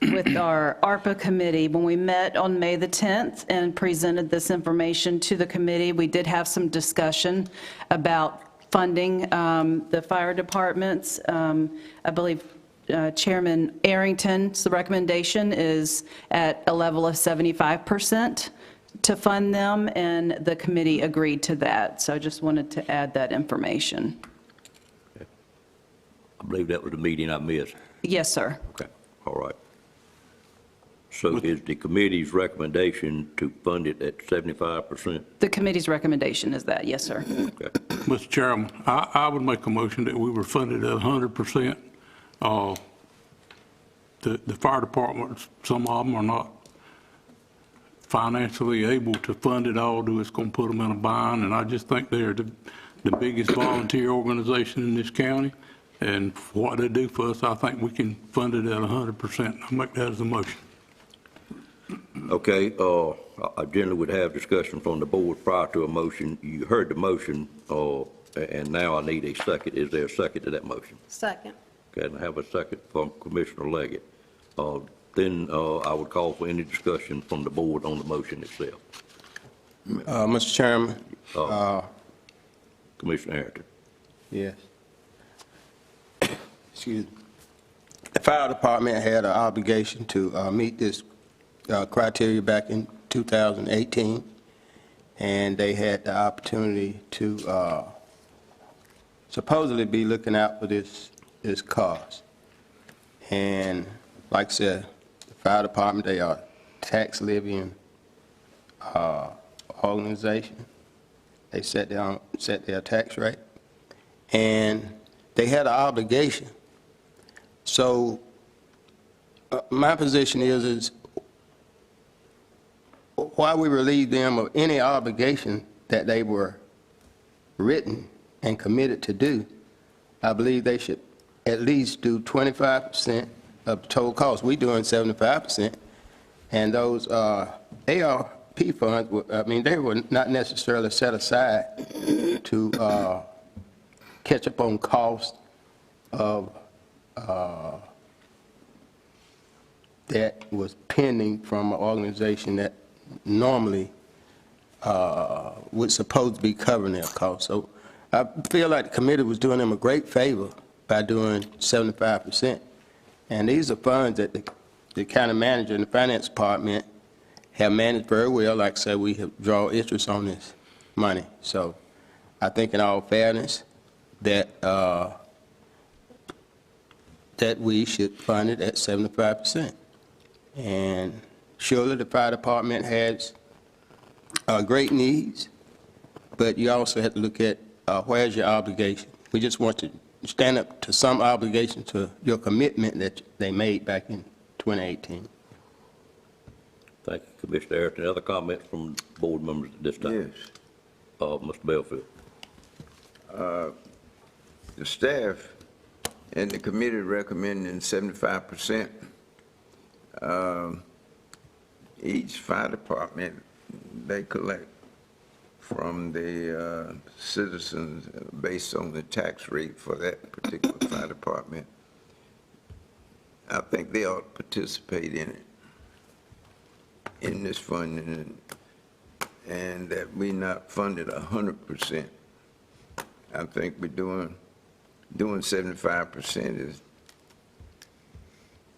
with our ARPA committee, when we met on May the 10th and presented this information to the committee, we did have some discussion about funding the fire departments. I believe Chairman Arrington's recommendation is at a level of 75% to fund them, and the committee agreed to that. So I just wanted to add that information. I believe that was the meeting I missed. Yes, sir. Okay, all right. So is the committee's recommendation to fund it at 75%? The committee's recommendation is that, yes, sir. Okay. Mr. Chairman, I would make a motion that we were funded at 100%. The fire departments, some of them are not financially able to fund it all, it's going to put them in a bind, and I just think they're the biggest volunteer organization in this county, and for what they do for us, I think we can fund it at 100%. I'll make that as a motion. Okay, I generally would have discussion from the board prior to a motion. You heard the motion, and now I need a second. Is there a second to that motion? Second. Okay, and I have a second from Commissioner Leggett. Then I would call for any discussion from the board on the motion itself. Mr. Chairman. Commissioner Harrington. Yes. Excuse me. The fire department had an obligation to meet this criteria back in 2018, and they had the opportunity to supposedly be looking out for this cost. And like I said, the fire department, they are tax levying organization. They set their tax rate, and they had an obligation. So my position is why we relieve them of any obligation that they were written and committed to do. I believe they should at least do 25% of the total cost. We're doing 75%, and those ARP funds, I mean, they were not necessarily set aside to catch up on cost of that was pending from an organization that normally was supposed to be covering their costs. So I feel like the committee was doing them a great favor by doing 75%. And these are funds that the county manager and the finance department have managed very well. Like I said, we have drawn interest on this money. So I think in all fairness that that we should fund it at 75%. And surely the fire department has great needs, but you also have to look at where's your obligation. We just want to stand up to some obligation to your commitment that they made back in 2018. Thank you, Commissioner Harris. Other comments from board members at this time? Yes. Mr. Belfield. The staff and the committee recommending 75%. Each fire department, they collect from the citizens based on the tax rate for that particular fire department. I think they ought to participate in it, in this funding, and that we not funded 100%. I think we're doing 75%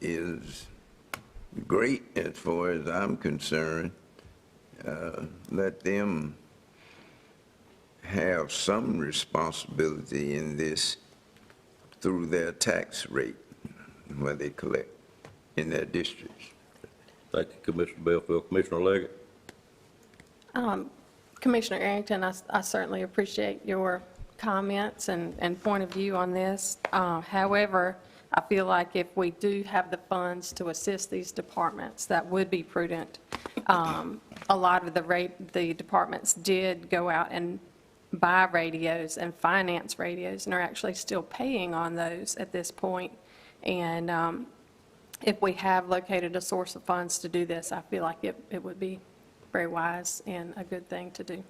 is great as far as I'm concerned. Let them have some responsibility in this through their tax rate where they collect in their districts. Thank you, Commissioner Belfield. Commissioner Leggett? Commissioner Arrington, I certainly appreciate your comments and point of view on this. However, I feel like if we do have the funds to assist these departments, that would be prudent. A lot of the departments did go out and buy radios and finance radios and are actually still paying on those at this point. And if we have located a source of funds to do this, I feel like it would be very wise and a good thing to do.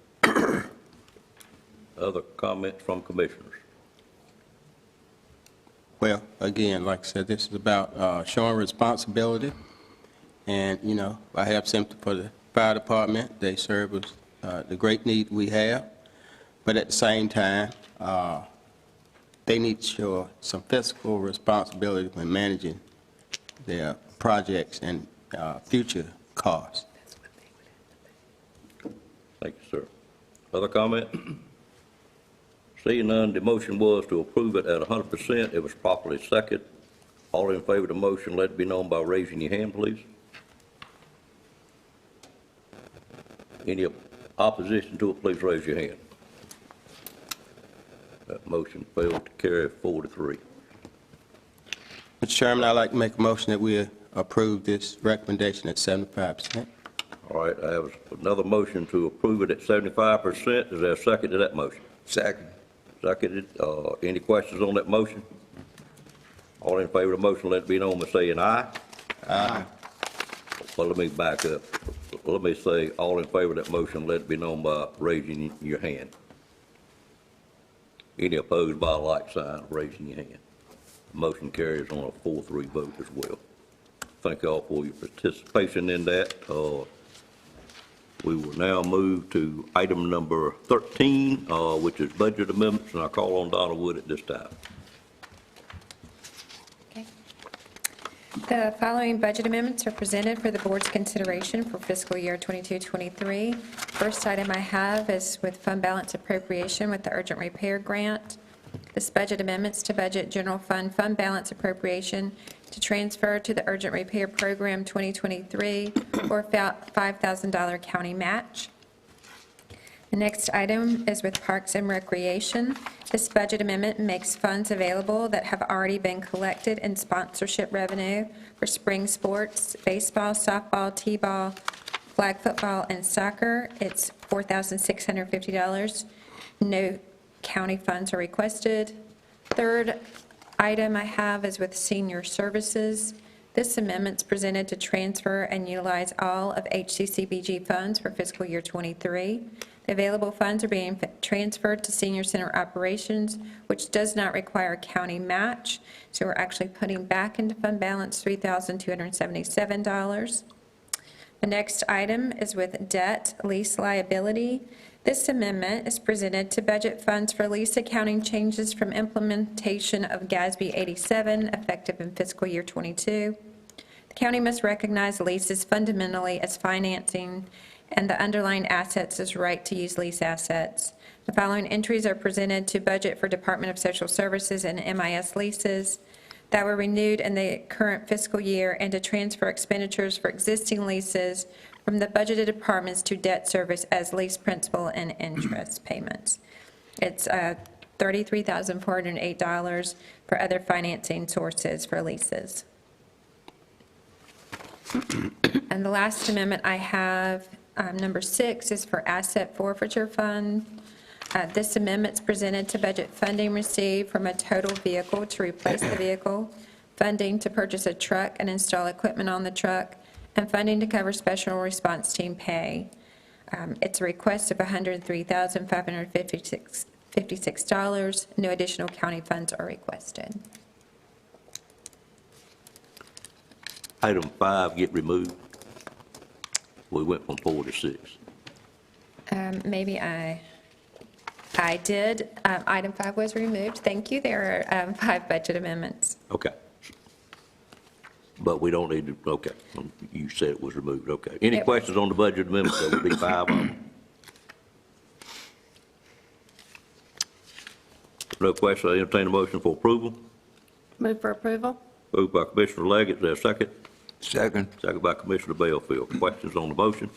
Other comments from commissioners? Well, again, like I said, this is about showing responsibility. And, you know, I have sympathy for the fire department. They serve us the great need we have. But at the same time, they need to show some fiscal responsibility when managing their projects and future costs. Thank you, sir. Other comment? Seeing none, the motion was to approve it at 100%. It was properly second. All in favor of the motion, let it be known by raising your hand, please. Any opposition to it, please raise your hand. That motion failed to carry 4-3. Mr. Chairman, I'd like to make a motion that we approve this recommendation at 75%. All right, I have another motion to approve it at 75%. Is there a second to that motion? Second. Seconded. Any questions on that motion? All in favor of the motion, let it be known by saying aye. Aye. Well, let me back up. Let me say, all in favor of that motion, let it be known by raising your hand. Any opposed by a like sign, raising your hand. Motion carries on a 4-3 vote as well. Thank you all for your participation in that. We will now move to item number 13, which is budget amendments, and I call on Donna Wood at this time. Okay. The following budget amendments are presented for the board's consideration for fiscal year 22-23. First item I have is with fund balance appropriation with the urgent repair grant. This budget amendments to budget general fund balance appropriation to transfer to the urgent repair program 2023 or $5,000 county match. The next item is with Parks and Recreation. This budget amendment makes funds available that have already been collected in sponsorship revenue for spring sports, baseball, softball, t-ball, flag football, and soccer. It's $4,650. No county funds are requested. Third item I have is with Senior Services. This amendment's presented to transfer and utilize all of HCCBG funds for fiscal year 23. The available funds are being transferred to Senior Center Operations, which does not require a county match. So we're actually putting back into fund balance $3,277. The next item is with Debt Lease Liability. This amendment is presented to budget funds for lease accounting changes from implementation of GASB 87 effective in fiscal year 22. The county must recognize leases fundamentally as financing and the underlying assets as right to use lease assets. The following entries are presented to budget for Department of Social Services and MIS leases. that were renewed in the current fiscal year and to transfer expenditures for existing leases from the budgeted departments to debt service as lease principal and interest payments. It's $33,408 for other financing sources for leases. And the last amendment I have, number 6, is for asset forfeiture fund. This amendment's presented to budget funding received from a total vehicle to replace the vehicle, funding to purchase a truck and install equipment on the truck, and funding to cover special response team pay. It's a request of $103,556. No additional county funds are requested. Item 5 get removed. We went from 4 to 6. Maybe I did. Item 5 was removed. Thank you. There are 5 budget amendments. Okay. But we don't need to, okay. You said it was removed, okay. Any questions on the budget amendments? There would be 5 of them. No question, I entertain a motion for approval. Move for approval? Moved by Commissioner Leggett, is there a second? Second. Second by Commissioner Bellfield. Questions on the motion?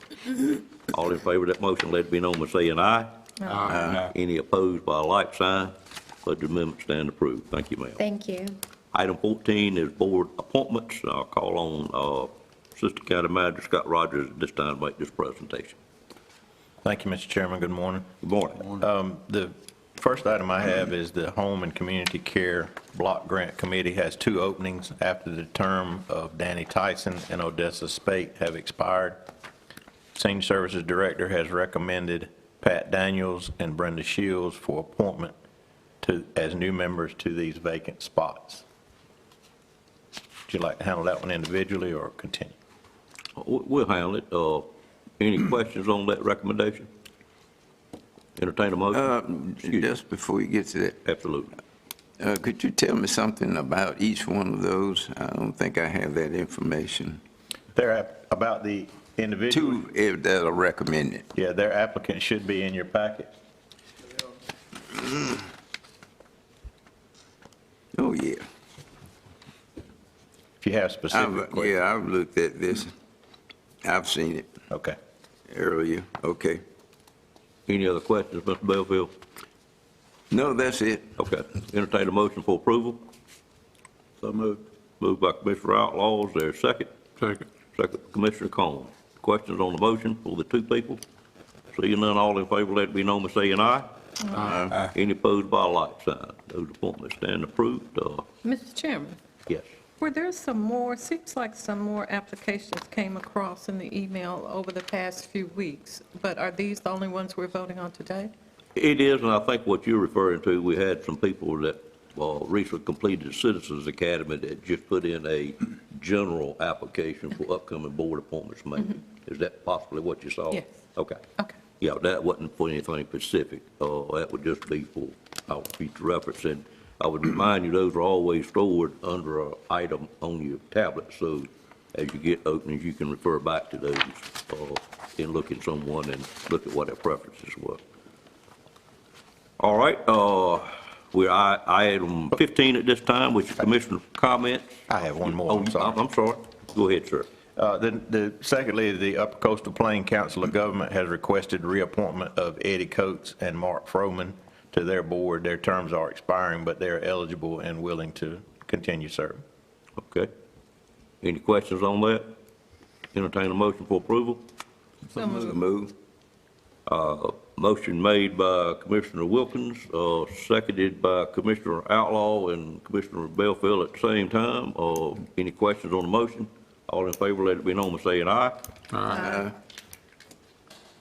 All in favor of that motion, let it be known by saying aye. Aye. Any opposed by a like sign? Budget amendment stand approved. Thank you, ma'am. Thank you. Item 14 is board appointments. I'll call on Assistant County Manager Scott Rogers at this time to make this presentation. Thank you, Mr. Chairman. Good morning. Good morning. The first item I have is the Home and Community Care Block Grant Committee has 2 openings after the term of Danny Tyson and Odessa Spate have expired. Senior Services Director has recommended Pat Daniels and Brenda Shields for appointment as new members to these vacant spots. Would you like to handle that one individually or continue? We'll handle it. Any questions on that recommendation? Entertain a motion? Just before you get to that, Absolutely. could you tell me something about each one of those? I don't think I have that information. They're about the individual. 2 that are recommended. Yeah, their applicant should be in your packet. Oh, yeah. If you have specific questions. Yeah, I've looked at this. I've seen it Okay. earlier. Okay. Any other questions, Mr. Bellfield? No, that's it. Okay. Entertain a motion for approval. So moved. Moved by Commissioner Outlaw. Is there a second? Second. Second, Commissioner Cohen. Questions on the motion for the 2 people? Seeing none, all in favor, let it be known by saying aye. Aye. Any opposed by a like sign? Those appointments stand approved. Mr. Chairman, Yes. were there some more, seems like some more applications came across in the email over the past few weeks, but are these the only ones we're voting on today? It is, and I think what you're referring to, we had some people that recently completed Citizens Academy that just put in a general application for upcoming board appointments made. Is that possibly what you saw? Yes. Okay. Okay. Yeah, that wasn't for anything specific. That would just be for our future reference. And I would remind you, those are always stored under an item on your tablet. So as you get openings, you can refer back to those and look at someone and look at what their preferences were. All right, we're item 15 at this time, which is commissioner comments. I have one more. I'm sorry. I'm sorry. Go ahead, sir. Secondly, the Upper Coastal Plain Council of Government has requested reappointment of Eddie Coates and Mark Froman to their board. Their terms are expiring, but they're eligible and willing to continue serving. Okay. Any questions on that? Entertain a motion for approval. So moved. Move. Motion made by Commissioner Wilkins, seconded by Commissioner Outlaw and Commissioner Bellfield at the same time. Any questions on the motion? All in favor, let it be known by saying aye. Aye.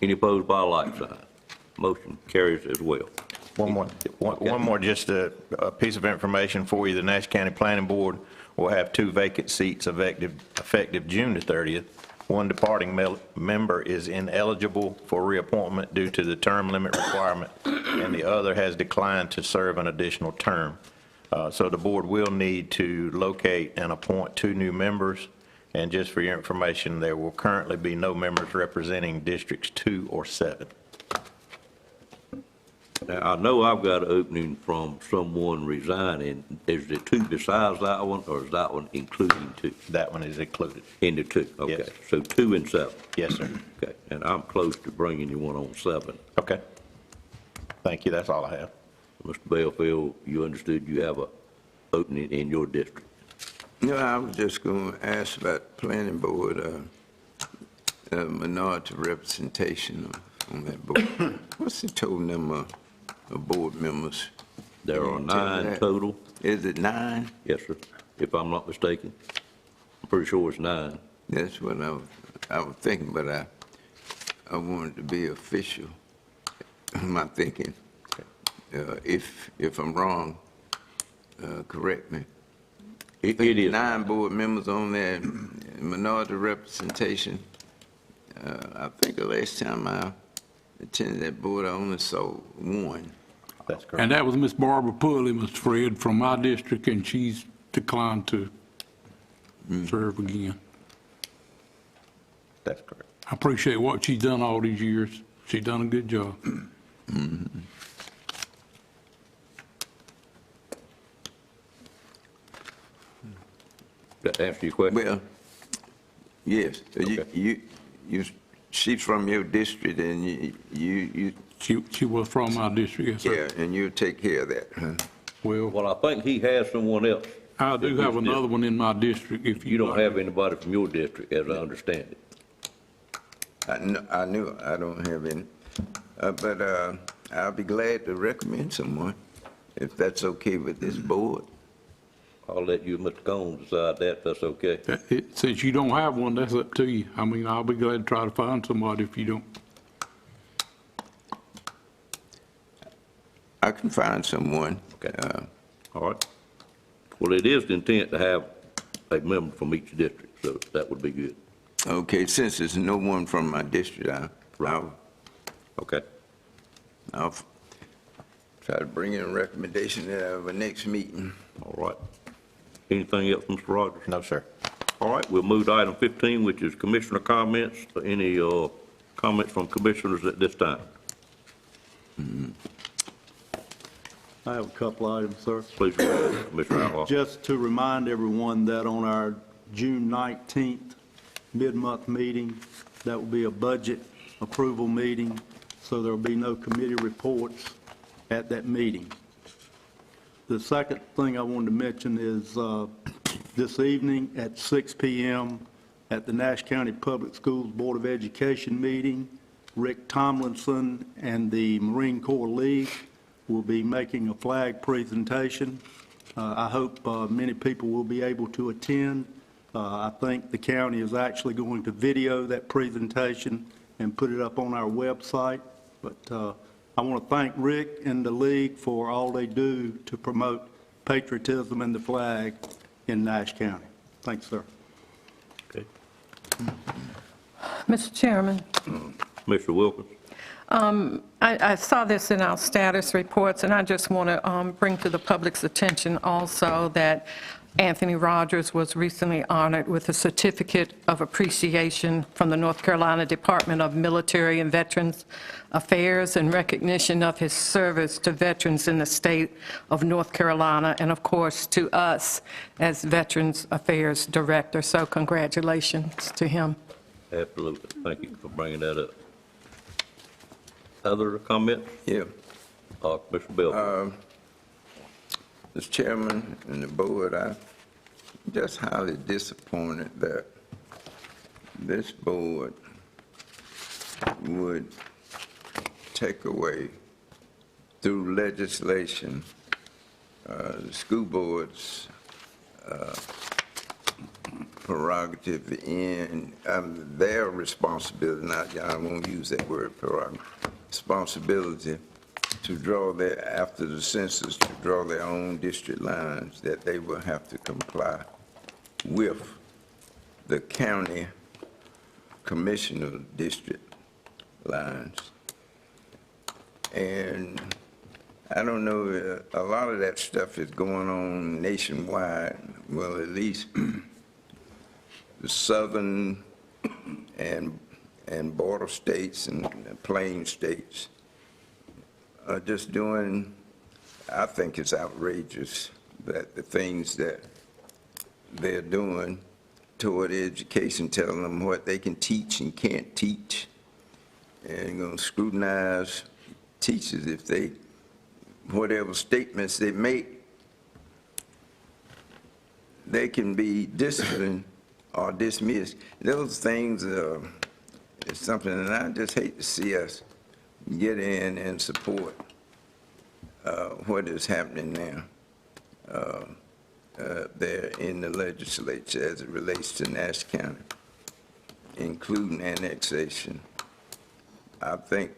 Any opposed by a like sign? Motion carries as well. One more, just a piece of information for you. The Nash County Planning Board will have 2 vacant seats effective June the 30th. One departing member is ineligible for reappointment due to the term limit requirement, and the other has declined to serve an additional term. So the board will need to locate and appoint 2 new members. And just for your information, there will currently be no members representing districts 2 or 7. Now, I know I've got an opening from someone resigning. Is there two besides that one, or is that one including two? That one is included. In the two, okay. Yes. So 2 and 7. Yes, sir. Okay, and I'm close to bringing you one on 7. Okay. Thank you, that's all I have. Mr. Bellfield, you understood you have a opening in your district. No, I was just going to ask about planning board, minority representation on that board. What's the total number of board members? There are Can you tell me 9 that? total. Is it 9? Yes, sir, if I'm not mistaken. I'm pretty sure it's 9. That's what I was thinking, but I wanted to be official, my thinking. If I'm wrong, correct me. It is. 9 board members on there, minority representation. I think the last time I attended that board, I only saw 1. That's correct. And that was Miss Barbara Pulley, Mr. Fred, from my district, and she's declined to serve again. That's correct. I appreciate what she's done all these years. She's done a good job. That answer your question? Well, yes, Okay. she's from your district, and you, She was from my district, yes, sir. yeah, and you take care of that, huh? Well, I think he has someone else. I do have another one in my district if You you don't like. have anybody from your district, as I understand it. I knew I don't have any, but I'll be glad to recommend someone, if that's okay with this board. I'll let you and Mr. Combs decide that, if that's okay. Since you don't have one, that's up to you. I mean, I'll be glad to try to find somebody if you don't. I can find someone. Okay. All right. Well, it is the intent to have a member from each district, so that would be good. Okay, since there's no one from my district, Okay. I'll try to bring in a recommendation at our next meeting. All right. Anything else, Mr. Rogers? No, sir. All right, we'll move to item 15, which is commissioner comments. Any comments from commissioners at this time? I have a couple items, sir. Please go ahead, Commissioner Outlaw. Just to remind everyone that on our June 19th mid-month meeting, that will be a budget approval meeting, so there will be no committee reports at that meeting. The second thing I wanted to mention is this evening at 6 p.m. at the Nash County Public Schools Board of Education meeting, Rick Tomlinson and the Marine Corps League will be making a flag presentation. I hope many people will be able to attend. I think the county is actually going to video that presentation and put it up on our website. But I want to thank Rick and the league for all they do to promote patriotism and the flag in Nash County. Thanks, sir. Okay. Mr. Chairman, Mr. Wilkins? I saw this in our status reports, and I just want to bring to the public's attention also that Anthony Rogers was recently honored with a Certificate of Appreciation from the North Carolina Department of Military and Veterans Affairs in recognition of his service to veterans in the state of North Carolina, and of course to us as Veterans Affairs Director. So congratulations to him. Absolutely. Thank you for bringing that up. Other comments? Yeah. Mr. Bell? Mr. Chairman and the board, I'm just highly disappointed that this board would take away, through legislation, the school board's prerogative in their responsibility, I won't use that word prerogative, responsibility to draw after the census, to draw their own district lines, that they will have to comply with the county commissioner district lines. And I don't know, a lot of that stuff is going on nationwide, well, at least the southern and border states and plain states. are just doing, I think it's outrageous that the things that they're doing toward education, telling them what they can teach and can't teach, and going to scrutinize teachers if they, whatever statements they make, they can be disciplined or dismissed. Those things is something that I just hate to see us get in and support what is happening now there in the legislature as it relates to Nash County, including annexation. I think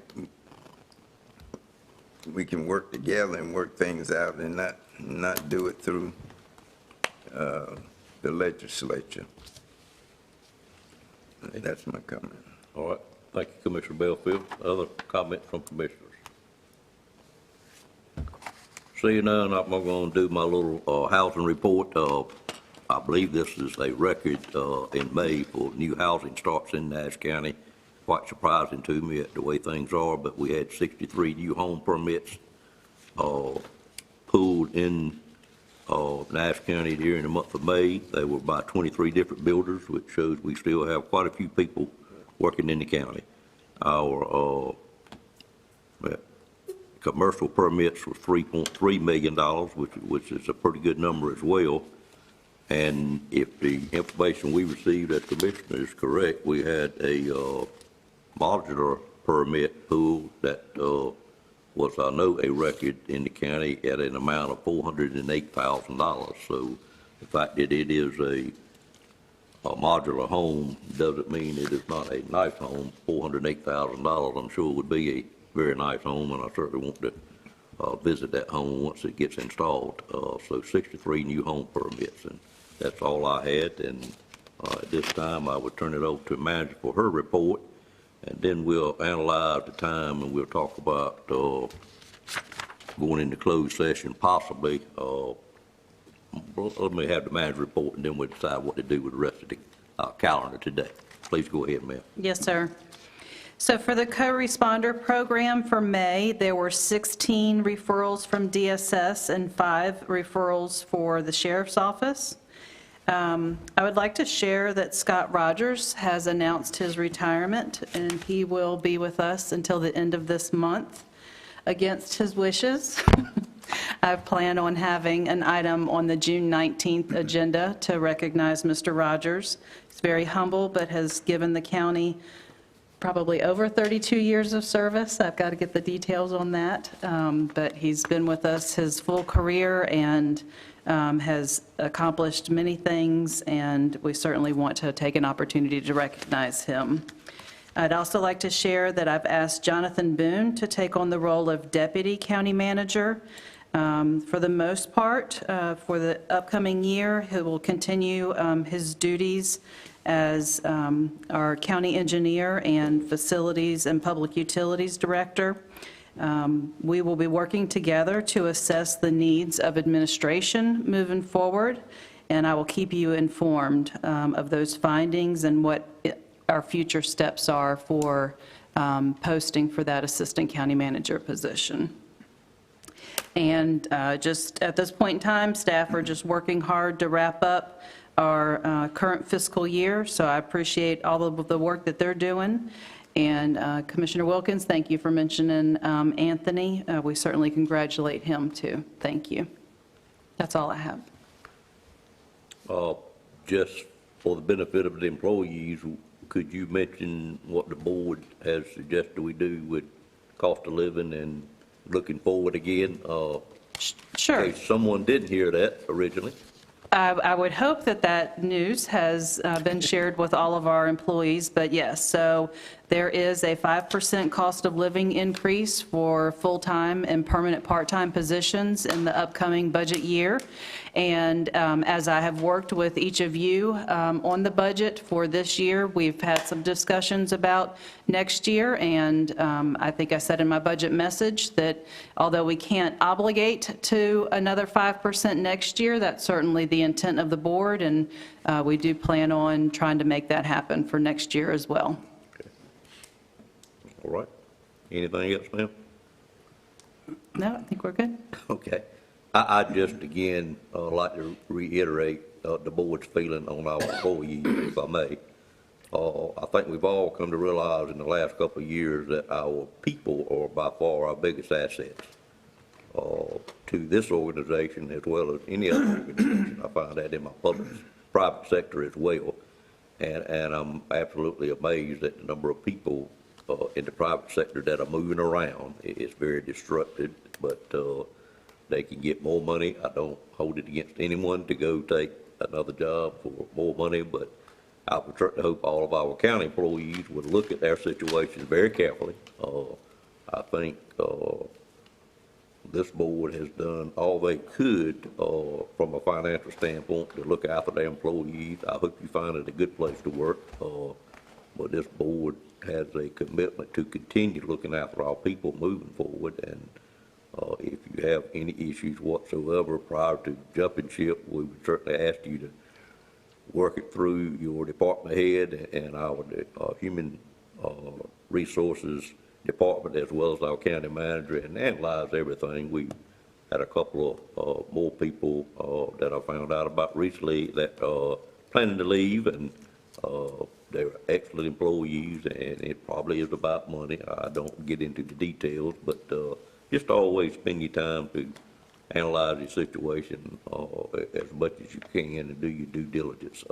we can work together and work things out and not do it through the legislature. That's my comment. All right, thank you, Commissioner Belfield. Other comments from commissioners? Seeing none, I'm going to do my little housing report. I believe this is a record in May for new housing starts in Nash County. Quite surprising to me at the way things are, but we had 63 new home permits pulled in Nash County during the month of May. They were by 23 different builders, which shows we still have quite a few people working in the county. Our commercial permits were $3.3 million, which is a pretty good number as well. And if the information we received as commissioner is correct, we had a modular permit pool that was, I know, a record in the county at an amount of $408,000. So the fact that it is a modular home doesn't mean it is not a nice home. $408,000, I'm sure, would be a very nice home, and I certainly want to visit that home once it gets installed. So 63 new home permits, and that's all I had. And at this time, I would turn it over to the manager for her report, and then we'll analyze the time, and we'll talk about going into closed session possibly. Let me have the manager report, and then we'll decide what to do with the rest of the calendar today. Please go ahead, ma'am. Yes, sir. So for the co-responder program for May, there were 16 referrals from DSS and 5 referrals for the sheriff's office. I would like to share that Scott Rogers has announced his retirement, and he will be with us until the end of this month. Against his wishes, I plan on having an item on the June 19th agenda to recognize Mr. Rogers. He's very humble, but has given the county probably over 32 years of service. I've got to get the details on that. But he's been with us his full career and has accomplished many things, and we certainly want to take an opportunity to recognize him. I'd also like to share that I've asked Jonathan Boone to take on the role of Deputy County Manager. For the most part, for the upcoming year, he will continue his duties as our county engineer and facilities and public utilities director. We will be working together to assess the needs of administration moving forward, and I will keep you informed of those findings and what our future steps are for posting for that assistant county manager position. And just at this point in time, staff are just working hard to wrap up our current fiscal year, so I appreciate all of the work that they're doing. And Commissioner Wilkins, thank you for mentioning Anthony. We certainly congratulate him, too. Thank you. That's all I have. Just for the benefit of the employees, could you mention what the board has suggested we do with cost of living and looking forward again? Sure. In case someone didn't hear that originally. I would hope that that news has been shared with all of our employees, but yes, so there is a 5% cost of living increase for full-time and permanent part-time positions in the upcoming budget year. And as I have worked with each of you on the budget for this year, we've had some discussions about next year, and I think I said in my budget message that although we can't obligate to another 5% next year, that's certainly the intent of the board, and we do plan on trying to make that happen for next year as well. Okay. All right. Anything else, ma'am? No, I think we're good. Okay. I just, again, like to reiterate the board's feeling on our employees, if I may. I think we've all come to realize in the last couple of years that our people are by far our biggest assets to this organization as well as any other organization. I find that in my private sector as well. And I'm absolutely amazed at the number of people in the private sector that are moving around. It's very disrupted, but they can get more money. I don't hold it against anyone to go take another job for more money, but I would certainly hope all of our county employees would look at their situation very carefully. I think this board has done all they could from a financial standpoint to look after their employees. I hope you find it a good place to work. But this board has a commitment to continue looking after our people moving forward. And if you have any issues whatsoever prior to jumping ship, we would certainly ask you to work it through your department head and our human resources department as well as our county manager and analyze everything. We had a couple of more people that I found out about recently that planning to leave, and they're excellent employees, and it probably is about money. I don't get into the details, but just always spend your time to analyze the situation as much as you can and do your due diligence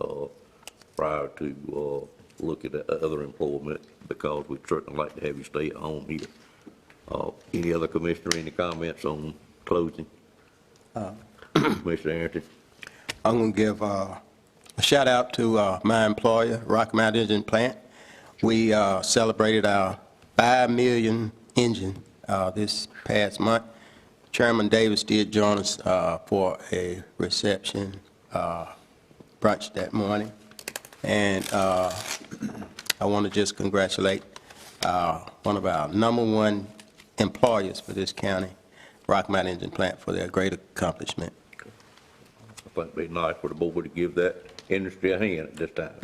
prior to looking at other employment, because we'd certainly like to have you stay at home here. Any other commissioner, any comments on closing? Commissioner Arrington? I'm going to give a shout out to my employer, Rocky Mountain Engine Plant. We celebrated our 5 million engine this past month. Chairman Davis did join us for a reception brunch that morning. And I want to just congratulate one of our #1 employers for this county, Rocky Mountain Engine Plant, for their great accomplishment. I think it'd be nice for the board to give that industry a hand at this time.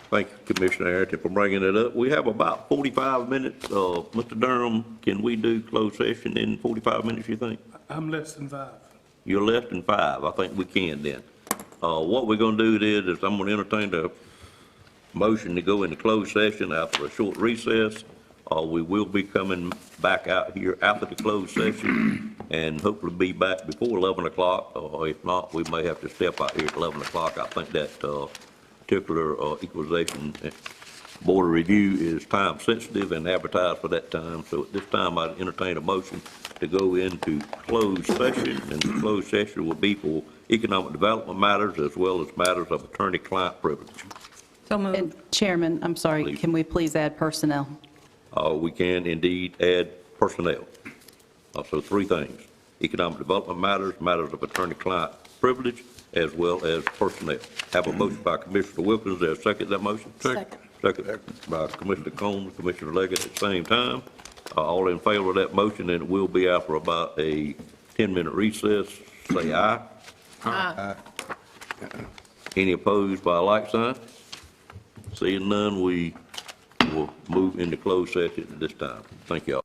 Thank you, Commissioner Arrington, for bringing it up. We have about 45 minutes. Mr. Durham, can we do closed session in 45 minutes, you think? I'm less than 5. You're less than 5. I think we can then. What we're going to do is I'm going to entertain the motion to go into closed session after a short recess. We will be coming back out here after the closed session and hopefully be back before 11 o'clock. If not, we may have to step out here at 11 o'clock. I think that particular equalization board of review is time sensitive and advertised for that time. So at this time, I'd entertain a motion to go into closed session, and the closed session will be for economic development matters as well as matters of attorney-client privilege. So moved. And Chairman, I'm sorry, Please. can we please add personnel? We can indeed add personnel. So 3 things: economic development matters, matters of attorney-client privilege, as well as personnel. Have a motion by Commissioner Wilkins. There a second that motion? Second. Second by Commissioner Combs, Commissioner Leggett at the same time. All in favor of that motion, and it will be after about a 10-minute recess, say aye. Aye. Any opposed by a like sign? Seeing none, we will move into closed session at this time. Thank you all.